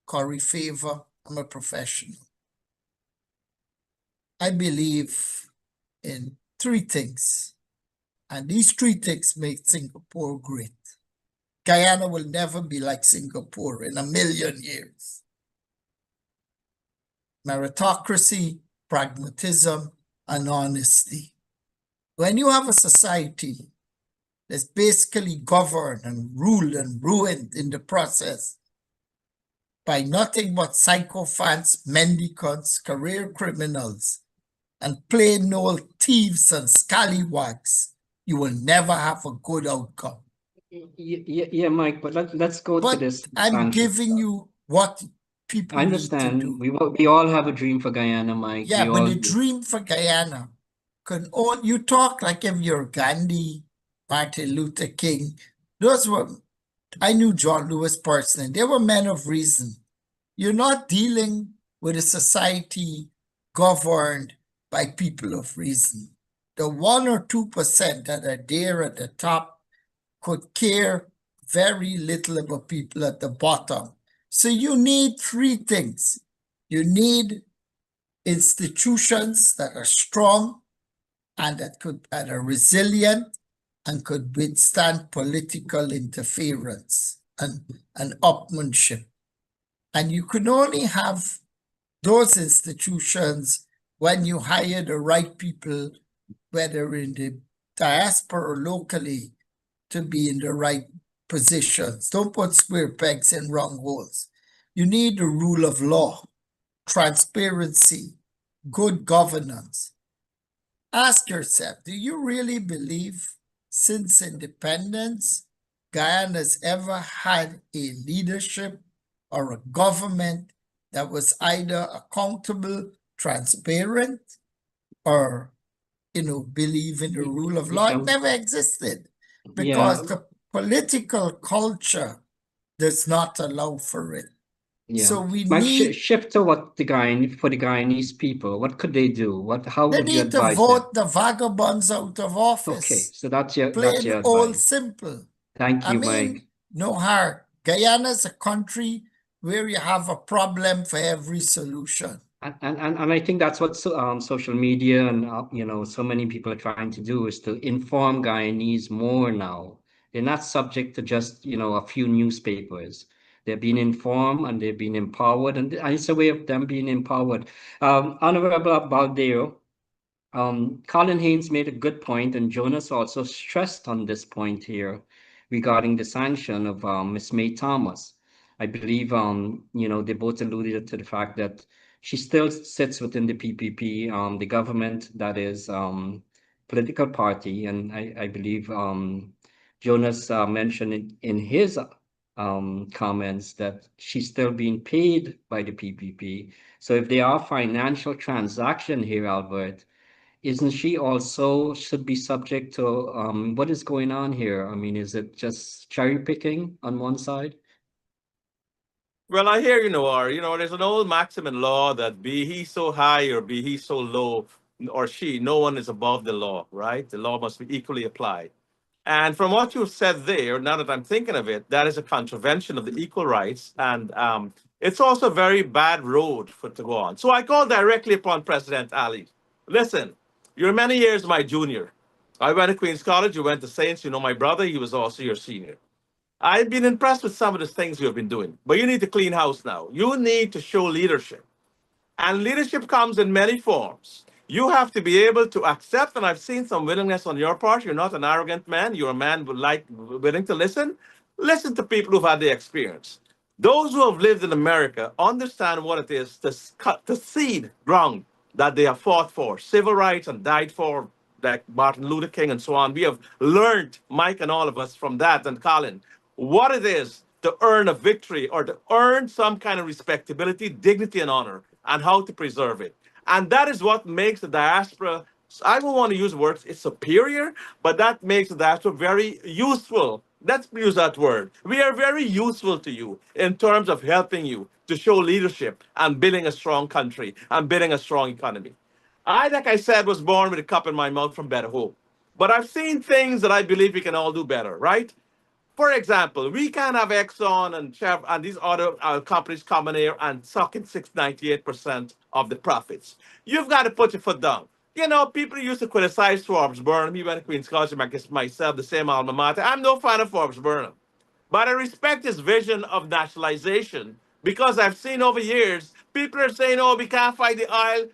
curry favor. I'm a professional. I believe in three things, and these three things make Singapore great. Guyana will never be like Singapore in a million years. Meritocracy, pragmatism, and honesty. When you have a society that's basically governed and ruled and ruined in the process by nothing but sycophants, mendicants, career criminals, and plain old thieves and scallywags, you will never have a good outcome. Yeah, Mike, but let's go to But this I'm sanctions giving stuff. you what people I need to understand. do. We all have a dream for Guyana, Mike. Yeah, We but all the do. dream for Guyana can all you talk like if you're Gandhi, Martin Luther King. Those were, I knew John Lewis personally. They were men of reason. You're not dealing with a society governed by people of reason. The 1 or 2% that are there at the top could care very little about people at the bottom. So you need three things. You need institutions that are strong and that are resilient and could withstand political interference and upmanship. And you can only have those institutions when you hire the right people, whether in the diaspora or locally, to be in the right positions. Don't put square pegs in round holes. You need the rule of law, transparency, good governance. Ask yourself, do you really believe since independence, Guyana's ever had a leadership or a government that was either accountable, transparent, or believe in the rule of law? It never existed because the political culture does not allow for it. Yeah. So we Mike, need shift to what the Guyanese people, what could they do? How they would you need to advise them? vote the vagabonds out of office. Okay, so that's your Plain old advice. simple. Thank you, I mean, Mike. no hard. Guyana is a country where you have a problem for every solution. And I think that's what social media and so many people are trying to do, is to inform Guyanese more now. They're not subject to just a few newspapers. They're being informed and they're being empowered, and it's a way of them being empowered. Honorable Baldeo, Colin Haynes made a good point, and Jonas also stressed on this point here regarding the sanction of Miss May Thomas. I believe they both alluded to the fact that she still sits within the PPP, the government, that is political party, and I believe Jonas mentioned in his comments that she's still being paid by the PPP. So if there are financial transaction here, Albert, isn't she also should be subject to what is going on here? I mean, is it just cherry picking on one side? Well, I hear you, Noir. There's an old maxim in law that be he so high or be he so low, or she, no one is above the law, right? The law must be equally applied. And from what you've said there, now that I'm thinking of it, that is a contravention of the equal rights. And it's also a very bad road to go on. So I call directly upon President Ali. Listen, you're many years my junior. I went to Queen's College, you went to Saints, you know my brother, he was also your senior. I've been impressed with some of the things you have been doing, but you need to clean house now. You need to show leadership. And leadership comes in many forms. You have to be able to accept, and I've seen some willingness on your part. You're not an arrogant man. You're a man willing to listen. Listen to people who've had the experience. Those who have lived in America understand what it is to cut the seed ground that they have fought for, civil rights and died for, like Martin Luther King and so on. We have learned, Mike and all of us, from that, and Colin, what it is to earn a victory or to earn some kind of respectability, dignity, and honor, and how to preserve it. And that is what makes the diaspora, I don't want to use words, it's superior, but that makes the diaspora very useful. Let's use that word. We are very useful to you in terms of helping you, to show leadership and building a strong country and building a strong economy. I, like I said, was born with a cup in my mouth from Better Hope. But I've seen things that I believe we can all do better, right? For example, we can have Exxon and Chevron and these other companies coming here and sucking 98% of the profits. You've got to put your foot down. You know, people used to criticize Forbes Burnham. He went to Queen's College, myself, the same alma mater. I'm no fan of Forbes Burnham. But I respect his vision of nationalization because I've seen over years people are saying, "Oh, we can't fight the oil."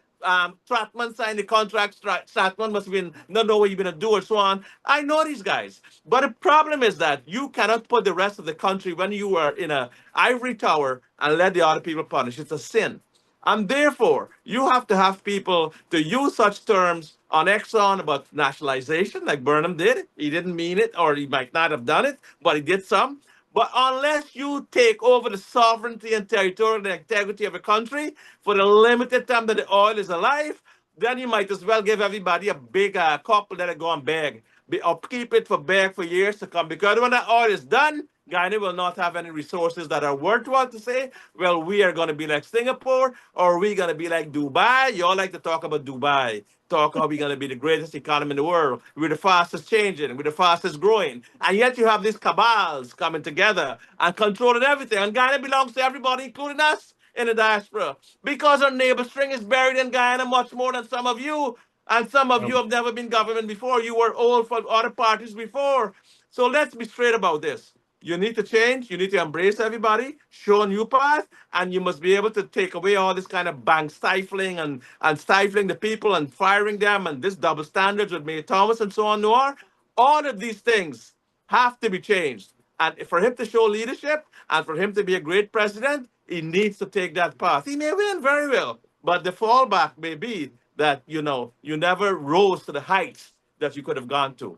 Stratman signed the contract. Stratman must have been not know what you're gonna do or so on. I know these guys, but the problem is that you cannot put the rest of the country when you are in a ivory tower and let the other people punish. It's a sin. And therefore, you have to have people to use such terms on Exxon about nationalization, like Burnham did. He didn't mean it, or he might not have done it, but he did some. But unless you take over the sovereignty and territorial integrity of a country for the limited time that the oil is alive, then you might as well give everybody a big cup and let it go and beg. Or keep it for beg for years to come. Because when that oil is done, Guyana will not have any resources that are worthwhile to say, well, we are going to be like Singapore or we're going to be like Dubai. You all like to talk about Dubai, talk how we're going to be the greatest economy in the world. We're the fastest changing, we're the fastest growing. And yet you have these cabals coming together and controlling everything. And Guyana belongs to everybody, including us in the diaspora. Because our neighbor string is buried in Guyana much more than some of you. And some of you have never been government before. You were old for other parties before. So let's be straight about this. You need to change. You need to embrace everybody, show a new path, and you must be able to take away all this kind of bank stifling and stifling the people and firing them and this double standards with May Thomas and so on, Noir. All of these things have to be changed. And for him to show leadership and for him to be a great president, he needs to take that path. He may win very well, but the fallback may be that, you know, you never rose to the heights that you could have gone to.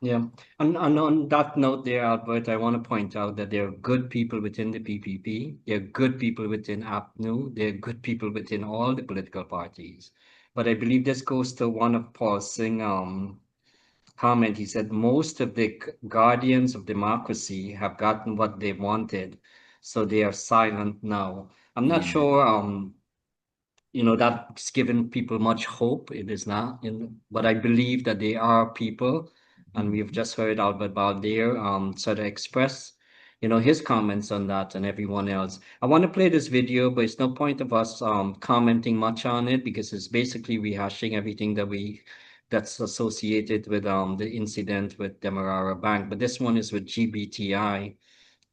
Yeah, and on that note there, Albert, I want to point out that there are good people within the PPP, there are good people within APNU, there are good people within all the political parties. But I believe this goes to one of Paul's comment. He said most of the guardians of democracy have gotten what they wanted, so they are silent now. I'm not sure you know, that's given people much hope. It is not, but I believe that they are people, and we've just heard Albert Baldeir sort of express, you know, his comments on that and everyone else. I want to play this video, but it's no point of us commenting much on it because it's basically rehashing everything that's associated with the incident with Demerara Bank. But this one is with GBTI.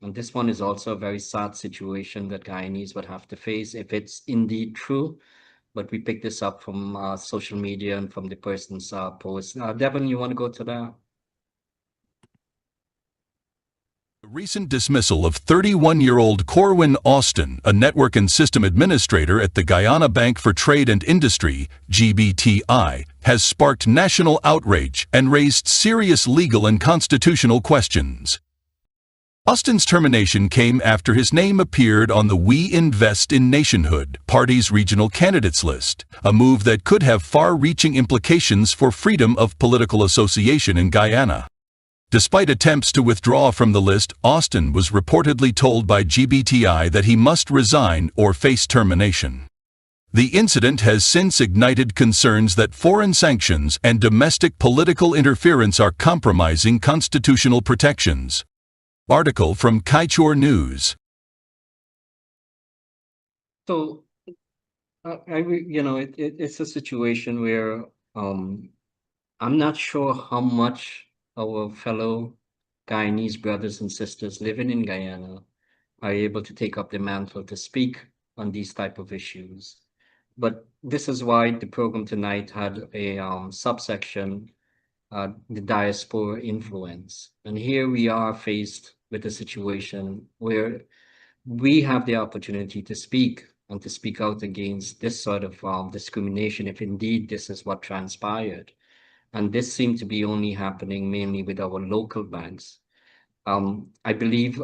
And this one is also a very sad situation that Guyanese would have to face if it's indeed true. But we picked this up from social media and from the person's post. Devin, you want to go to that? The recent dismissal of 31-year-old Corwin Austin, a network and system administrator at the Guyana Bank for Trade and Industry, GBTI, has sparked national outrage and raised serious legal and constitutional questions. Austin's termination came after his name appeared on the We Invest in Nationhood party's regional candidates list, a move that could have far-reaching implications for freedom of political association in Guyana. Despite attempts to withdraw from the list, Austin was reportedly told by GBTI that he must resign or face termination. The incident has since ignited concerns that foreign sanctions and domestic political interference are compromising constitutional protections. Article from Kaichor News. So, you know, it's a situation where I'm not sure how much our fellow Guyanese brothers and sisters living in Guyana are able to take up the mantle to speak on these type of issues. But this is why the program tonight had a subsection, the diaspora influence. And here we are faced with a situation where we have the opportunity to speak and to speak out against this sort of discrimination, if indeed this is what transpired. And this seemed to be only happening mainly with our local banks. I believe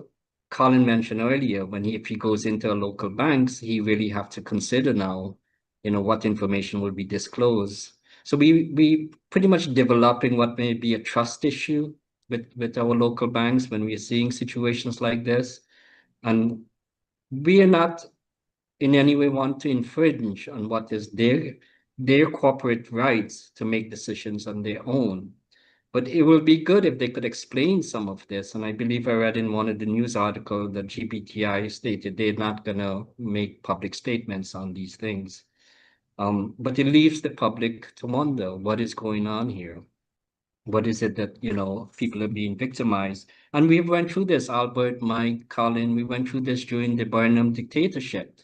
Colin mentioned earlier, if he goes into local banks, he really have to consider now, you know, what information will be disclosed. So we pretty much developing what may be a trust issue with our local banks when we are seeing situations like this. And we are not in any way want to infringe on what is their corporate rights to make decisions on their own. But it will be good if they could explain some of this. And I believe I read in one of the news articles that GBTI stated they're not going to make public statements on these things. But it leaves the public to wonder what is going on here. What is it that, people are being victimized? And we went through this, Albert, Mike, Colin, we went through this during the Burnham dictatorship.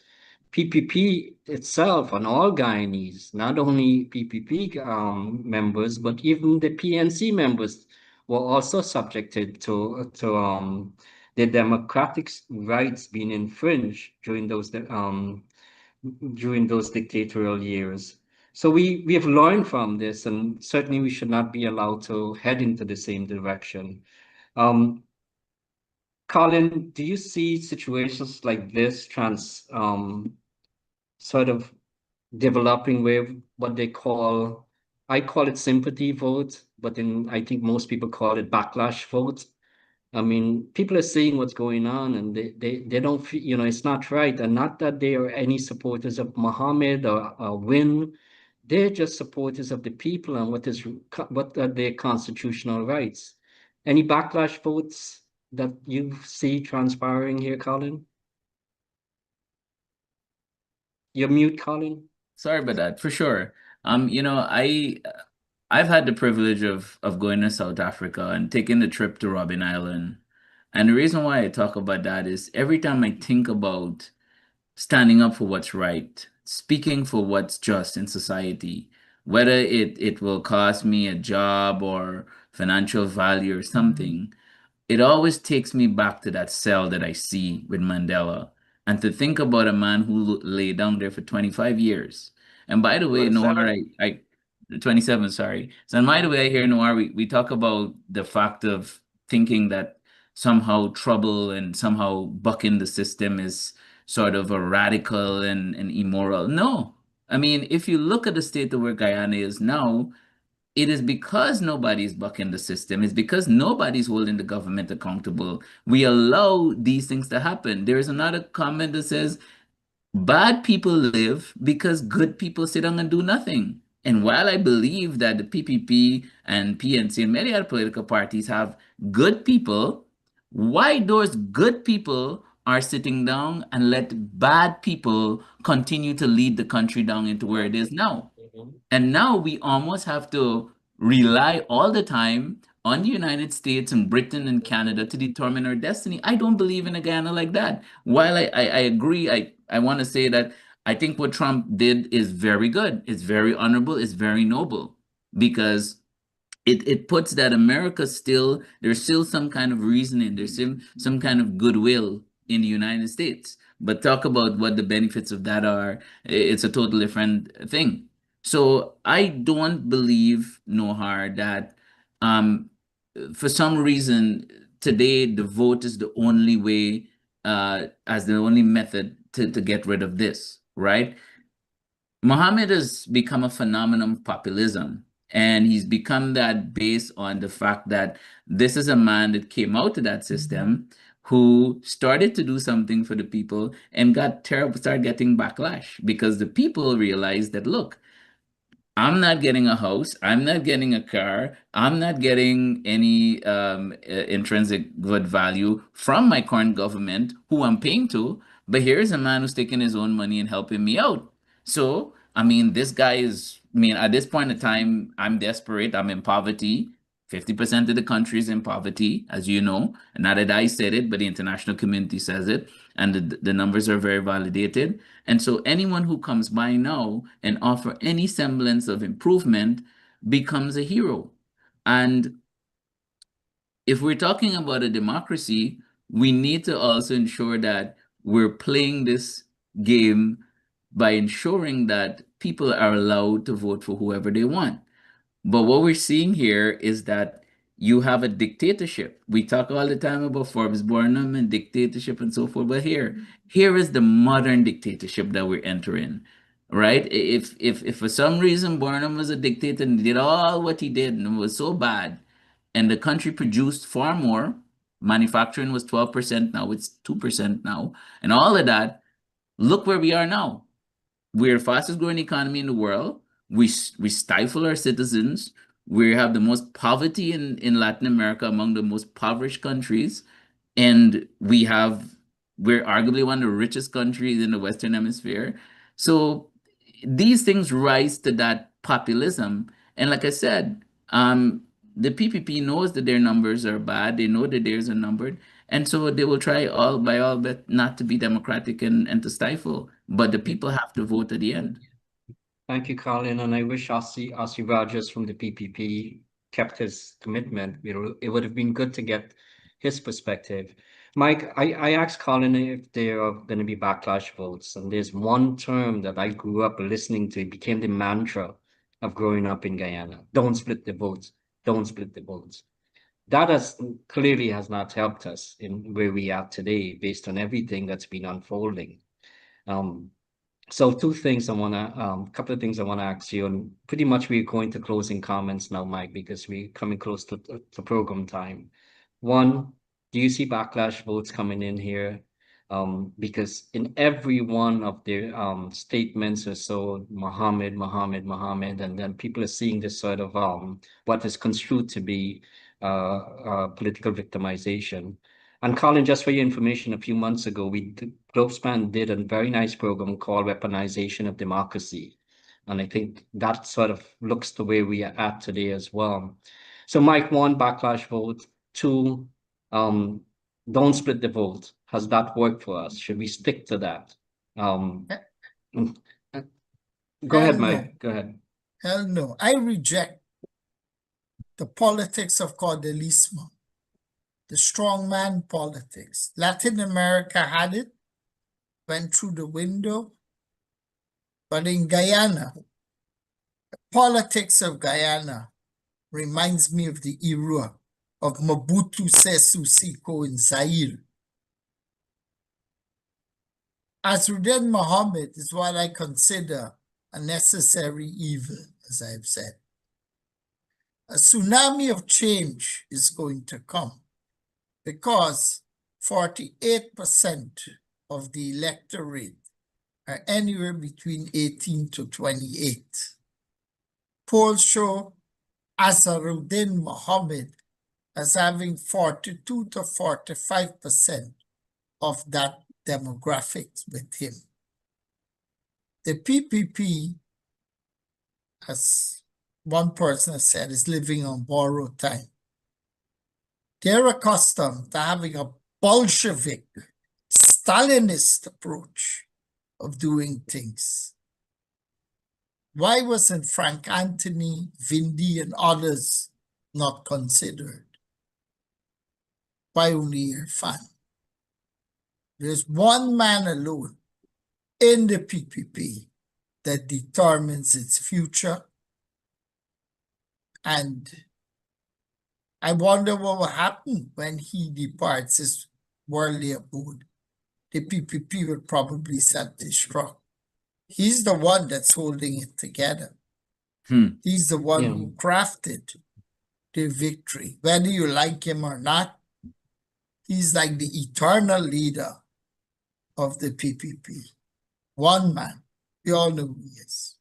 PPP itself on all Guyanese, not only PPP members, but even the PNC members were also subjected to their democratic rights being infringed during those dictatorial years. So we have learned from this, and certainly we should not be allowed to head into the same direction. Colin, do you see situations like this sort of developing where what they call, I call it sympathy vote, but then I think most people call it backlash vote. I mean, people are seeing what's going on and they don't feel, it's not right. And not that they are any supporters of Muhammad or Win. They're just supporters of the people and what are their constitutional rights. Any backlash votes that you see transpiring here, Colin? You're mute, Colin. Sorry about that, for sure. I've had the privilege of going to South Africa and taking the trip to Robben Island. And the reason why I talk about that is every time I think about standing up for what's right, speaking for what's just in society, whether it will cost me a job or financial value or something, it always takes me back to that cell that I see with Mandela. And to think about a man who lay down there for 25 years. And by the way, Noir, 27, sorry. So, and by the way, here, Noir, we talk about the fact of thinking that somehow trouble and somehow bucking the system is sort of a radical and immoral. No. I mean, if you look at the state of where Guyana is now, it is because nobody's bucking the system. It's because nobody's holding the government accountable. We allow these things to happen. There is another comment that says, bad people live because good people sit down and do nothing. And while I believe that the PPP and PNC and many other political parties have good people, why those good people are sitting down and let bad people continue to lead the country down into where it is now? And now we almost have to rely all the time on the United States and Britain and Canada to determine our destiny. I don't believe in a Ghana like that. While I agree, I want to say that I think what Trump did is very good. It's very honorable. It's very noble because it puts that America there's still some kind of reasoning. There's still some kind of goodwill in the United States. But talk about what the benefits of that are. It's a totally different thing. So I don't believe, Nohar, that for some reason today the vote is the only way, as the only method to get rid of this, right? Muhammad has become a phenomenon of populism, and he's become that based on the fact that this is a man that came out of that system who started to do something for the people and started getting backlash because the people realized that, look, I'm not getting a house. I'm not getting a car. I'm not getting any intrinsic good value from my current government, who I'm paying to. But here's a man who's taking his own money and helping me out. So, I mean, this guy is, I mean, at this point in time, I'm desperate. I'm in poverty. 50% of the country is in poverty, as you know. And not that I said it, but the international community says it. And the numbers are very validated. And so anyone who comes by now and offer any semblance of improvement becomes a hero. And if we're talking about a democracy, we need to also ensure that we're playing this game by ensuring that people are allowed to vote for whoever they want. But what we're seeing here is that you have a dictatorship. We talk all the time about Forbes Burnham and dictatorship and so forth, but here is the modern dictatorship that we're entering, right? If for some reason Burnham was a dictator and did all what he did and it was so bad, and the country produced far more, manufacturing was 12%, now it's 2% now, and all of that, Look where we are now. We're the fastest growing economy in the world. We stifle our citizens. We have the most poverty in Latin America, among the most impoverished countries. And we're arguably one of the richest countries in the Western Hemisphere. So these things rise to that populism. And like I said, the PPP knows that their numbers are bad. They know that theirs are numbered. And so they will try by all bet not to be democratic and to stifle. But the people have to vote at the end. Thank you, Colin, and I wish Asi Rogers from the PPP kept his commitment. It would have been good to get his perspective. Mike, I asked Colin if there are going to be backlash votes, and there's one term that I grew up listening to. It became the mantra of growing up in Guyana. Don't split the votes. Don't split the votes. That clearly has not helped us in where we are today, based on everything that's been unfolding. So two things I wanna, couple of things I wanna ask you, and pretty much we're going to closing comments now, Mike, because we're coming close to program time. One, do you see backlash votes coming in here? Because in every one of their statements or so, Muhammad, and then people are seeing this sort of what is construed to be political victimization. And Colin, just for your information, a few months ago, Globespan did a very nice program called Weaponization of Democracy. And I think that sort of looks the way we are at today as well. So Mike, one, backlash vote. Two, don't split the vote. Has that worked for us? Should we stick to that? Go ahead, Mike. No. Go ahead. Hell no. I reject the politics of cordelismo, the strongman politics. Latin America had it, went through the window. But in Guyana, the politics of Guyana reminds me of the era of Mobutu Sese Seko in Zaire. Asruddin Mohammed is what I consider a necessary evil, as I've said. A tsunami of change is going to come because 48% of the electorate are anywhere between 18 to 28. Polls show Asruddin Mohammed as having 42 to 45% of that demographics with him. The PPP, as one person has said, is living on borrowed time. They're accustomed to having a Bolshevik, Stalinist approach of doing things. Why wasn't Frank Anthony, Vindy, and others not considered? Why only Irfan? There's one man alone in the PPP that determines its future. And I wonder what will happen when he departs his worldly abode. The PPP will probably self-destruct. He's the one that's holding it together. He's the one who crafted the victory. Whether you like him or not, he's like the eternal leader of the PPP. One man. We all know who he is.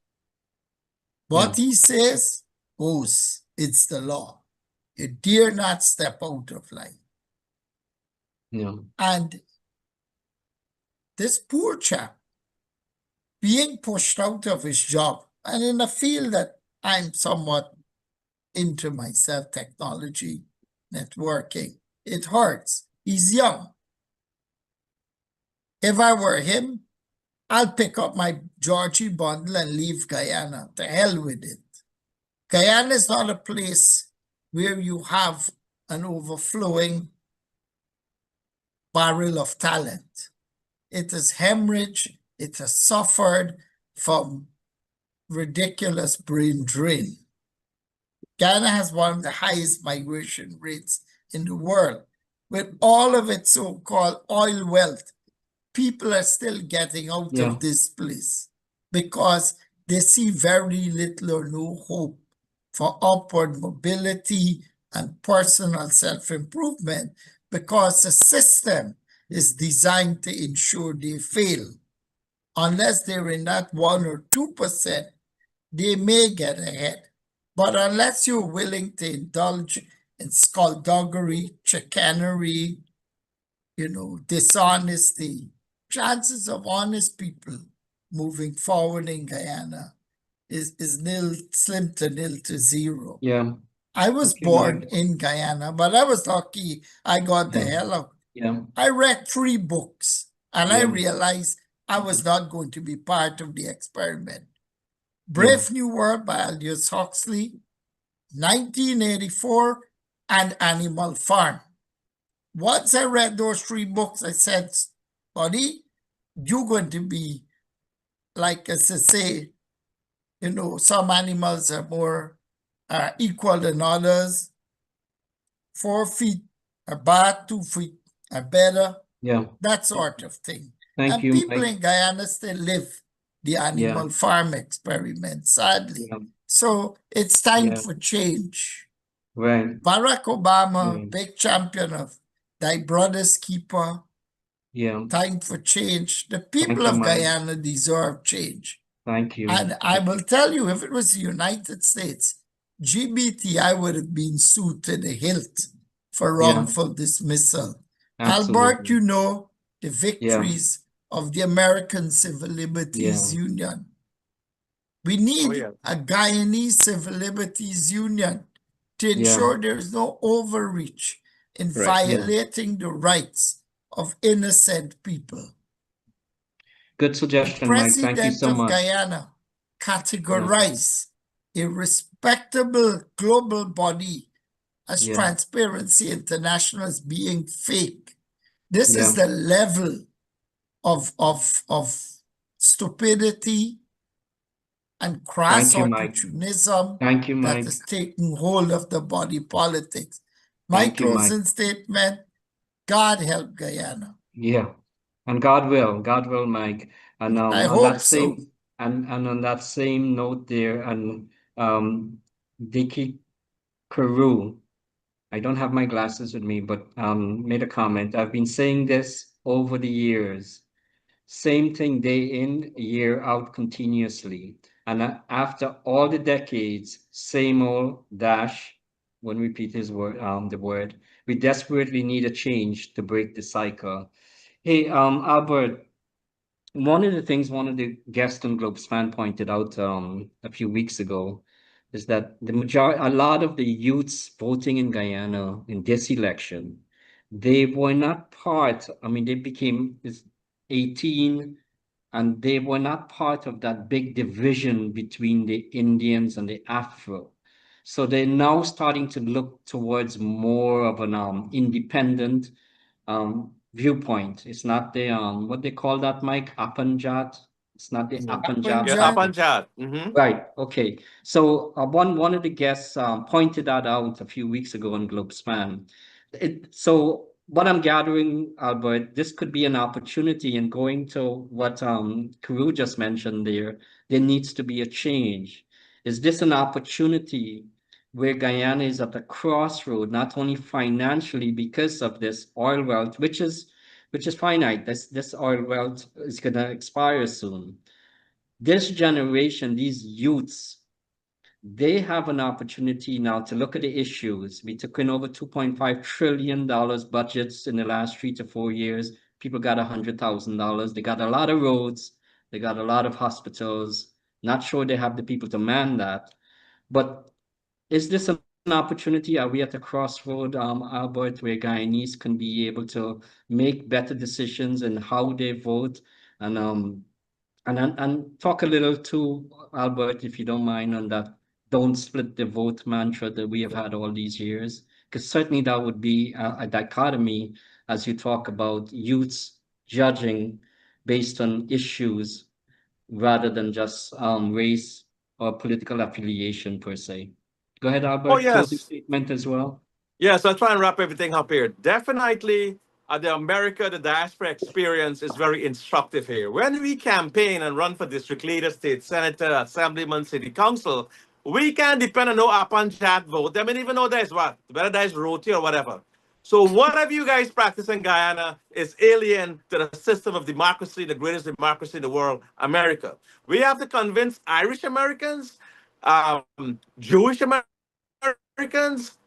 What he says goes. It's the law. You dare not step out of line. And this poor chap being pushed out of his job, and in a field that I'm somewhat into myself, technology, networking, it hurts. He's young. If I were him, I'll pick up my Georgie bundle and leave Guyana. To hell with it. Guyana is not a place where you have an overflowing barrel of talent. It is hemorrhage. It has suffered from ridiculous brain drain. Guyana has one of the highest migration rates in the world. With all of its so-called oil wealth, people are still getting out of this place because they see very little or no hope for upward mobility and personal self-improvement because the system is designed to ensure they fail. unless they're in that 1 or 2%, they may get ahead. But unless you're willing to indulge in skullduggery, chicanery, dishonesty, chances of honest people moving forward in Guyana is slim to nil to zero. Yeah. I was Okay, born Mike. in Guyana, but I was lucky I got the Yeah. hell out. Yeah. I read 3 books and I Yeah. realized I was not going to be part of the experiment. Yeah. Brave New World by Aldous Huxley, 1984, and Animal Farm. Once I read those 3 books, I said, buddy, you're going to be, like as I say, some animals are more equal than others. 4 feet are bad, 2 feet are better. Yeah. That sort of thing. Thank And you, people Mike. in Guyana still live the Animal Farm experiment, sadly. Yeah. So it's time Yeah. for change. Right. Barack Obama, Right. big champion of Thy Brother's Keeper, Yeah. time for change. The Thank people you, of Mike. Guyana deserve change. Thank you. And I will tell you, if it was the United States, GBTI would have been sued to the hilt for Yeah. wrongful dismissal. Albert, Absolutely. you know the Yeah. victories of the American Civil Liberties Yeah. Union. We Oh, need yeah. a Guyanese Civil Liberties Union to Yeah. ensure there is no overreach in Right. Yeah. violating the rights of innocent people. Good The suggestion, Mike. Thank you president so of much. Guyana Yeah. categorized a respectable global body as Yeah. Transparency International as being fake. This is Yeah. the level of stupidity and crass Thank you, Mike. opportunism Thank you, that Mike. has taken hold of the body politics. My Thank you, Mike. closing statement, God help Guyana. Yeah. And God will, Mike. And I on that hope so. same and on that same note there, and Dicky Carew, I don't have my glasses with me, but made a comment. I've been saying this over the years. Same thing day in, year out continuously. And after all the decades, same old dash, when we repeat his word, the word, we desperately need a change to break the cycle. Hey, Albert, one of the things one of the guests on Globespan pointed out a few weeks ago is that a lot of the youths voting in Guyana in this election, they were not part, I mean, they became 18 and they were not part of that big division between the Indians and the Afro. So they're now starting to look towards more of an independent viewpoint. It's not the what they call that, Mike? Apanjat. It's not the Apanjat. Yeah, Apanjat. Apanjat. Mm-hmm. Right. Okay. So one of the guests pointed that out a few weeks ago on Globespan. So what I'm gathering, Albert, this could be an opportunity in going to what Kuru just mentioned there. There needs to be a change. Is this an opportunity where Guyana is at the crossroad, not only financially because of this oil wealth, which is finite. This oil wealth is gonna expire soon. This generation, these youths, they have an opportunity now to look at the issues. We took in over $2.5 trillion budgets in the last 3 to 4 years. People got $100,000. They got a lot of roads. They got a lot of hospitals. Not sure they have the people to man that. But is this an opportunity? Are we at the crossroad, Albert, where Guyanese can be able to make better decisions in how they vote? And talk a little too, Albert, if you don't mind, on that don't split the vote mantra that we have had all these years. Because certainly that would be a dichotomy as you talk about youths judging based on issues rather than just race or political affiliation per se. Go ahead, Oh, Albert. Closing yes. statement as well. Yeah, so I'll try and wrap everything up here. Definitely, the diaspora experience is very instructive here. When we campaign and run for district leader, state senator, assemblyman, city council, we can depend on no Apan chat vote. I mean, even though there's what, whether there's roti or whatever. So whatever you guys practice in Guyana is alien to the system of democracy, the greatest democracy in the world, America. We have to convince Irish Americans, Jewish Americans,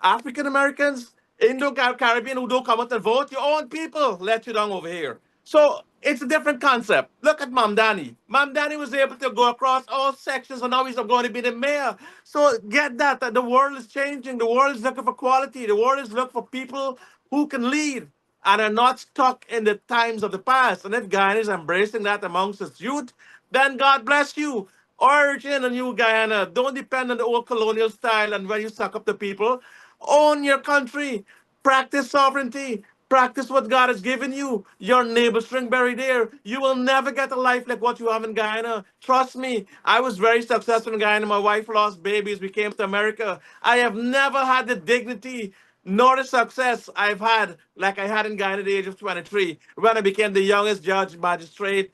African Americans, Indo Caribbean who don't come out and vote. Your own people let you down over here. So it's a different concept. Look at Mamdani. Mamdani was able to go across all sections, and now he's going to be the mayor. So get that the world is changing. The world is looking for quality. The world is looking for people who can lead and are not stuck in the times of the past. And if Guyana is embracing that amongst its youth, then God bless you. Origin a new Guyana. Don't depend on the old colonial style and when you suck up the people. Own your country. Practice sovereignty. Practice what God has given you. Your neighbor string buried there. You will never get a life like what you have in Guyana. Trust me. I was very successful in Guyana. My wife lost babies. We came to America. I have never had the dignity nor the success I've had like I had in Guyana at the age of 23 when I became the youngest judge, magistrate,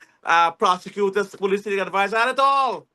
prosecutor, police advisor. I had it all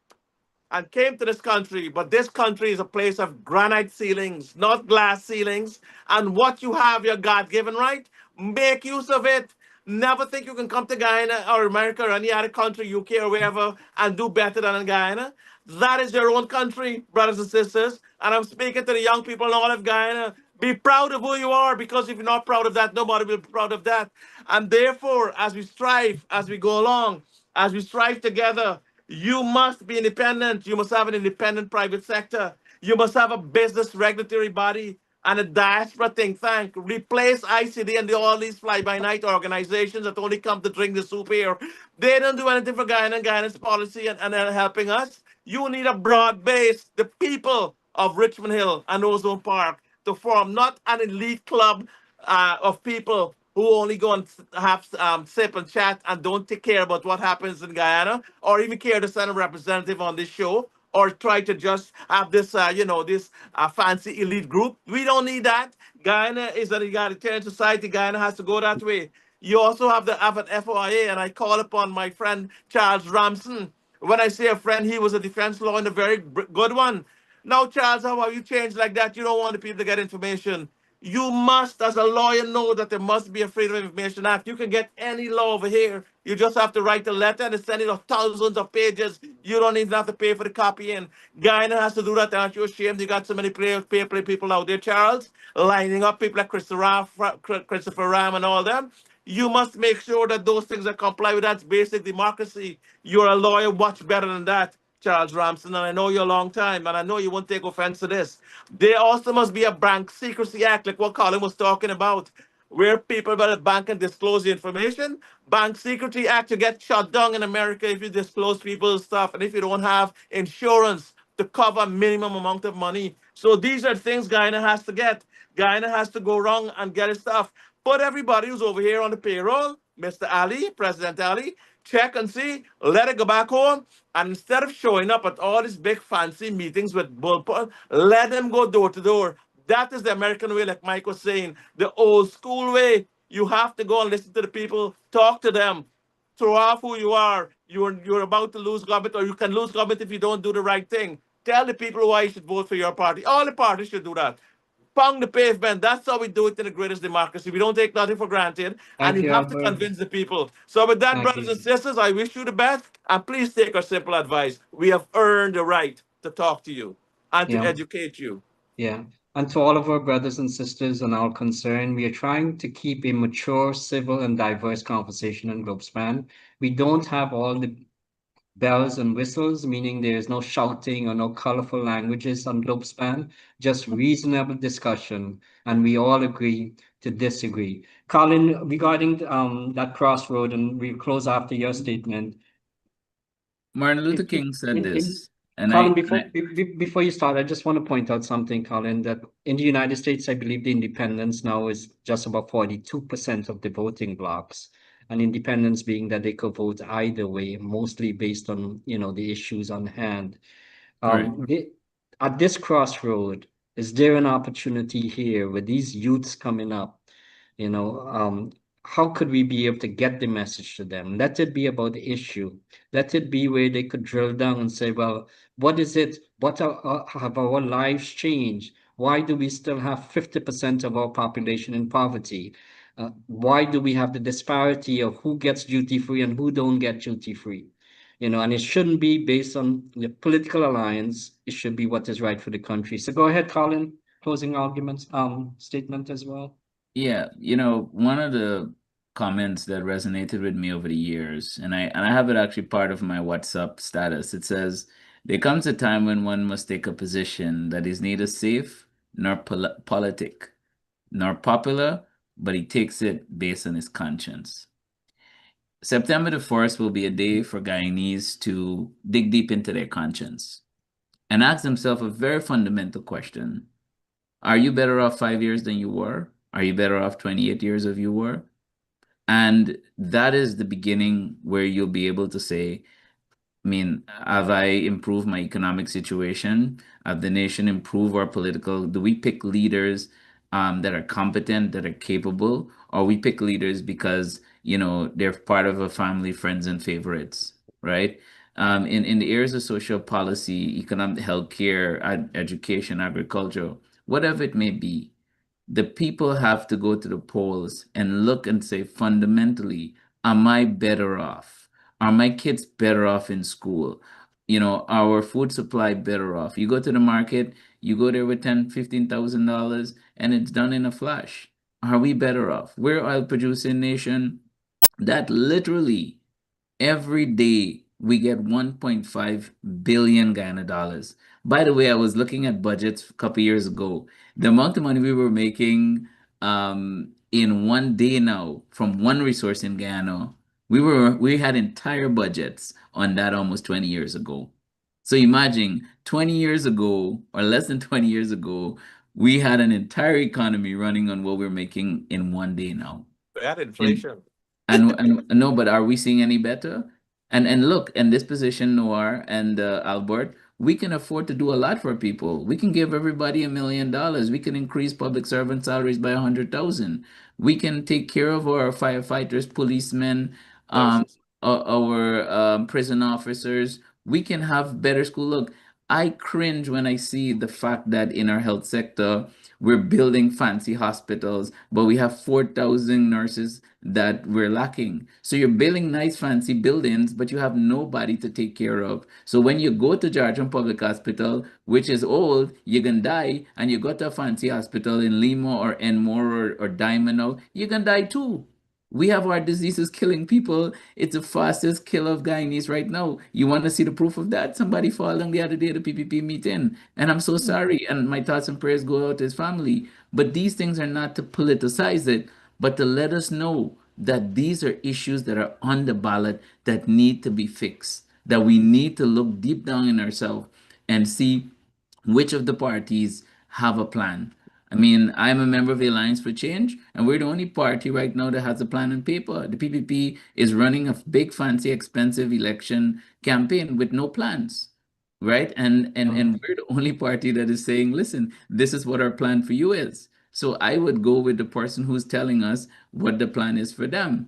and came to this country. But this country is a place of granite ceilings, not glass ceilings. And what you have, your God given right, make use of it. Never think you can come to Guyana or America or any other country, UK or wherever, and do better than in Guyana. That is your own country, brothers and sisters. And I'm speaking to the young people in all of Guyana. Be proud of who you are, because if you're not proud of that, nobody will be proud of that. And therefore, as we strive, as we go along, as we strive together, you must be independent. You must have an independent private sector. You must have a business regulatory body and a diaspora think tank. Replace ICD and all these fly-by-night organizations that only come to drink the soup here. They don't do anything for Guyana and Guyana's policy and are helping us. You need a broad base, the people of Richmond Hill and Ozone Park, to form not an elite club of people who only go and have sip and chat and don't take care about what happens in Guyana, or even care to send a representative on this show, or try to just have this, this fancy elite group. We don't need that. Guyana is an egalitarian society. Guyana has to go that way. You also have to have an FOIA, and I call upon my friend Charles Ramson. When I say a friend, he was a defense lawyer and a very good one. Now, Charles, how have you changed like that? You don't want the people to get information. You must, as a lawyer, know that there must be a Freedom of Information Act. You can get any law over here. You just have to write a letter and send it of thousands of pages. You don't even have to pay for the copying. Guyana has to do that. Aren't you ashamed? You got so many play people out there, Charles, lining up people like Christopher Ram and all them. You must make sure that those things are complied with. That's basic democracy. You're a lawyer much better than that, Charles Ramson, and I know you a long time, and I know you won't take offense to this. There also must be a Bank Secrecy Act, like what Colin was talking about, where people by the bank can disclose the information. Bank Secrecy Act, you get shut down in America if you disclose people's stuff, and if you don't have insurance to cover minimum amount of money. So these are things Guyana has to get. Guyana has to go wrong and get his stuff. Put everybody who's over here on the payroll, Mr. Ali, President Ali, check and see, let it go back home. And instead of showing up at all these big fancy meetings with bullpup, let them go door to door. That is the American way, like Mike was saying, the old school way. You have to go and listen to the people, talk to them, throw off who you are. You're about to lose government, or you can lose government if you don't do the right thing. Tell the people why you should vote for your party. All the parties should do that. Pound the pavement. That's how we do it in the greatest democracy. We don't take nothing for granted, and Thank you you, have to Albert. convince the people. So, with that, Thank brothers and you. sisters, I wish you the best, and please take our simple advice. We have earned the right to talk to you and to Yeah, educate you. yeah. And to all of our brothers and sisters and our concern, we are trying to keep a mature, civil, and diverse conversation in Globespan. We don't have all the bells and whistles, meaning there is no shouting or no colorful languages on Globespan, just reasonable discussion, and we all agree to disagree. Colin, regarding that crossroad, and we'll close after your statement. Martin Luther It, King said in this, and Colin, I before you start, I just want to point out something, Colin, that in the United States, I believe the independence now is just about 42% of the voting blocks. And independence being that they could vote either way, mostly based on, the issues on hand. right. At this crossroad, is there an opportunity here with these youths coming up? You know, how could we be able to get the message to them? Let it be about the issue. Let it be where they could drill down and say, well, what is it? What have our lives changed? Why do we still have 50% of our population in poverty? Why do we have the disparity of who gets duty free and who don't get duty free? And it shouldn't be based on the political alliance. It should be what is right for the country. So go ahead, Colin. Closing arguments, statement as well. Yeah, one of the comments that resonated with me over the years, and I have it actually part of my WhatsApp status. It says, "There comes a time when one must take a position that is neither safe nor politic, nor popular, but he takes it based on his conscience." September the 1st will be a day for Guyanese to dig deep into their conscience and ask themselves a very fundamental question. Are you better off 5 years than you were? Are you better off 28 years if you were? And that is the beginning where you'll be able to say, have I improved my economic situation? Have the nation improved our political? Do we pick leaders that are competent, that are capable, or we pick leaders because they're part of a family, friends, and favorites, right? In the areas of social policy, economic, healthcare, education, agriculture, whatever it may be, the people have to go to the polls and look and say, fundamentally, am I better off? Are my kids better off in school? Our food supply better off. You go to the market, you go there with $10,000, $15,000, and it's done in a flash. Are we better off? We're oil producing nation that literally every day we get 1.5 billion Ghana dollars. By the way, I was looking at budgets a couple years ago. The amount of money we were making in one day now from one resource in Ghana, we had entire budgets on that almost 20 years ago. So imagine 20 years ago, or less than 20 years ago, we had an entire economy running on what we're making in one day now. Bad inflation. And no, but are we seeing any better? And look, in this position, Noir and Albert, we can afford to do a lot for people. We can give everybody $1 million. We can increase public servant salaries by 100,000. We can take care of our firefighters, policemen, Nurses. our prison officers. We can have better school. Look, I cringe when I see the fact that in our health sector, we're building fancy hospitals, but we have 4,000 nurses that we're lacking. So you're building nice fancy buildings, but you have nobody to take care of. So when you go to Georgian Public Hospital, which is old, you're gonna die, and you go to a fancy hospital in Lima or Enmore or Diamond, you're gonna die too. We have our diseases killing people. It's the fastest killer of Guyanese right now. You want to see the proof of that? Somebody fall down the other day at the PPP meeting, and I'm so sorry. And my thoughts and prayers go out to his family. But these things are not to politicize it, but to let us know that these are issues that are on the ballot that need to be fixed, that we need to look deep down in ourselves and see which of the parties have a plan. I'm a member of the Alliance for Change, and we're the only party right now that has a plan on paper. The PPP is running a big, fancy, expensive election campaign with no plans, right? And we're the only party that is saying, listen, this is what our plan for you is. So I would go with the person who's telling us what the plan is for them.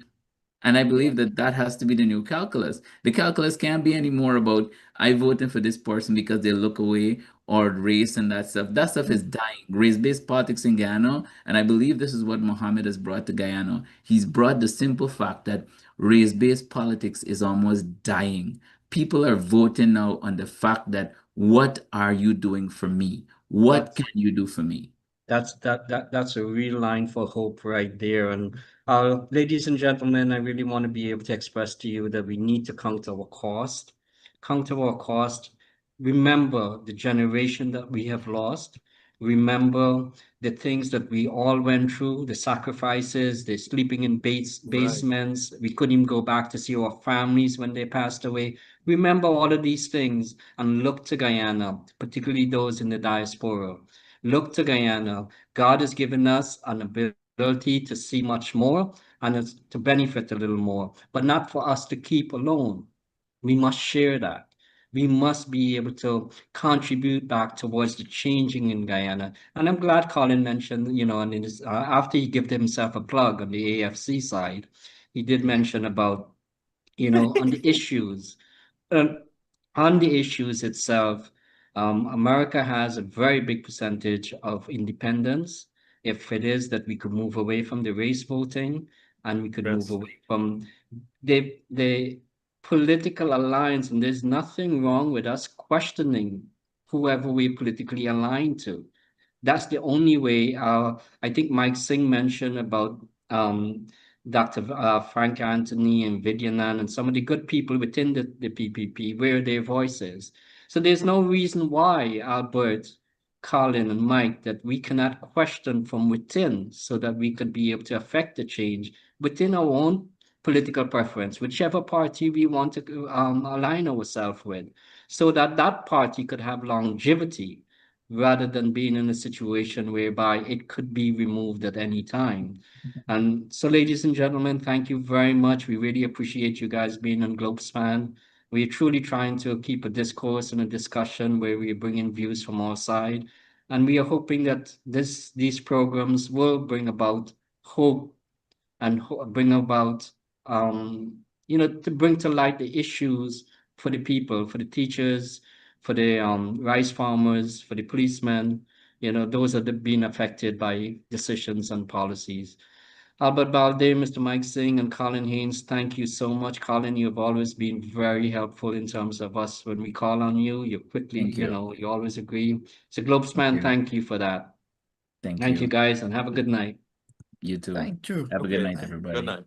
And I believe that that has to be the new calculus. The calculus can't be any more about I voted for this person because they look away or race and that stuff. That stuff is dying. Race-based politics in Guyana, and I believe this is what Mohammed has brought to Guyana. He's brought the simple fact that race-based politics is almost dying. People are voting now on the fact that what are you doing for me? What can you do for me? That's a real line for hope right there. And ladies and gentlemen, I really want to be able to express to you that we need to count our cost. Count our cost. Remember the generation that we have lost. Remember the things that we all went through, the sacrifices, the sleeping in basements. We couldn't even go back to see our families when they passed away. Remember all of these things and look to Guyana, particularly those in the diaspora. Look to Guyana. God has given us an ability to see much more and to benefit a little more, but not for us to keep alone. We must share that. We must be able to contribute back towards the changing in Guyana. And I'm glad Colin mentioned, and after he gave himself a plug on the AFC side, he did mention about, on the issues. On the issues itself, America has a very big percentage of independents. If it is that we could move away from the race voting and we could move Yes. away from the political alliance, and there's nothing wrong with us questioning whoever we politically align to. That's the only way. I think Mike Singh mentioned about Dr. Frank Anthony and Vidyanan and some of the good people within the PPP, where their voices. So there's no reason why Albert, Colin, and Mike that we cannot question from within, so that we could be able to affect the change within our own political preference, whichever party we want to align ourselves with, so that that party could have longevity rather than being in a situation whereby it could be removed at any time. And so, ladies and gentlemen, thank you very much. We really appreciate you guys being on Globespan. We're truly trying to keep a discourse and a discussion where we bring in views from our side. And we are hoping that these programs will bring about hope and bring about, to bring to light the issues for the people, for the teachers, for the rice farmers, for the policemen, those that are being affected by decisions and policies. Albert Balde, Mr. Mike Singh, and Colin Haynes, thank you so much. Colin, you've always been very helpful in terms of us when we call on you. You quickly, Thank you. you always agree. So, Thank Globesman, you. thank you for that. Thank Thank you, you. guys, and have a good night. You too. Thank you. Have a good Okay. night, Bye. everybody. Good night.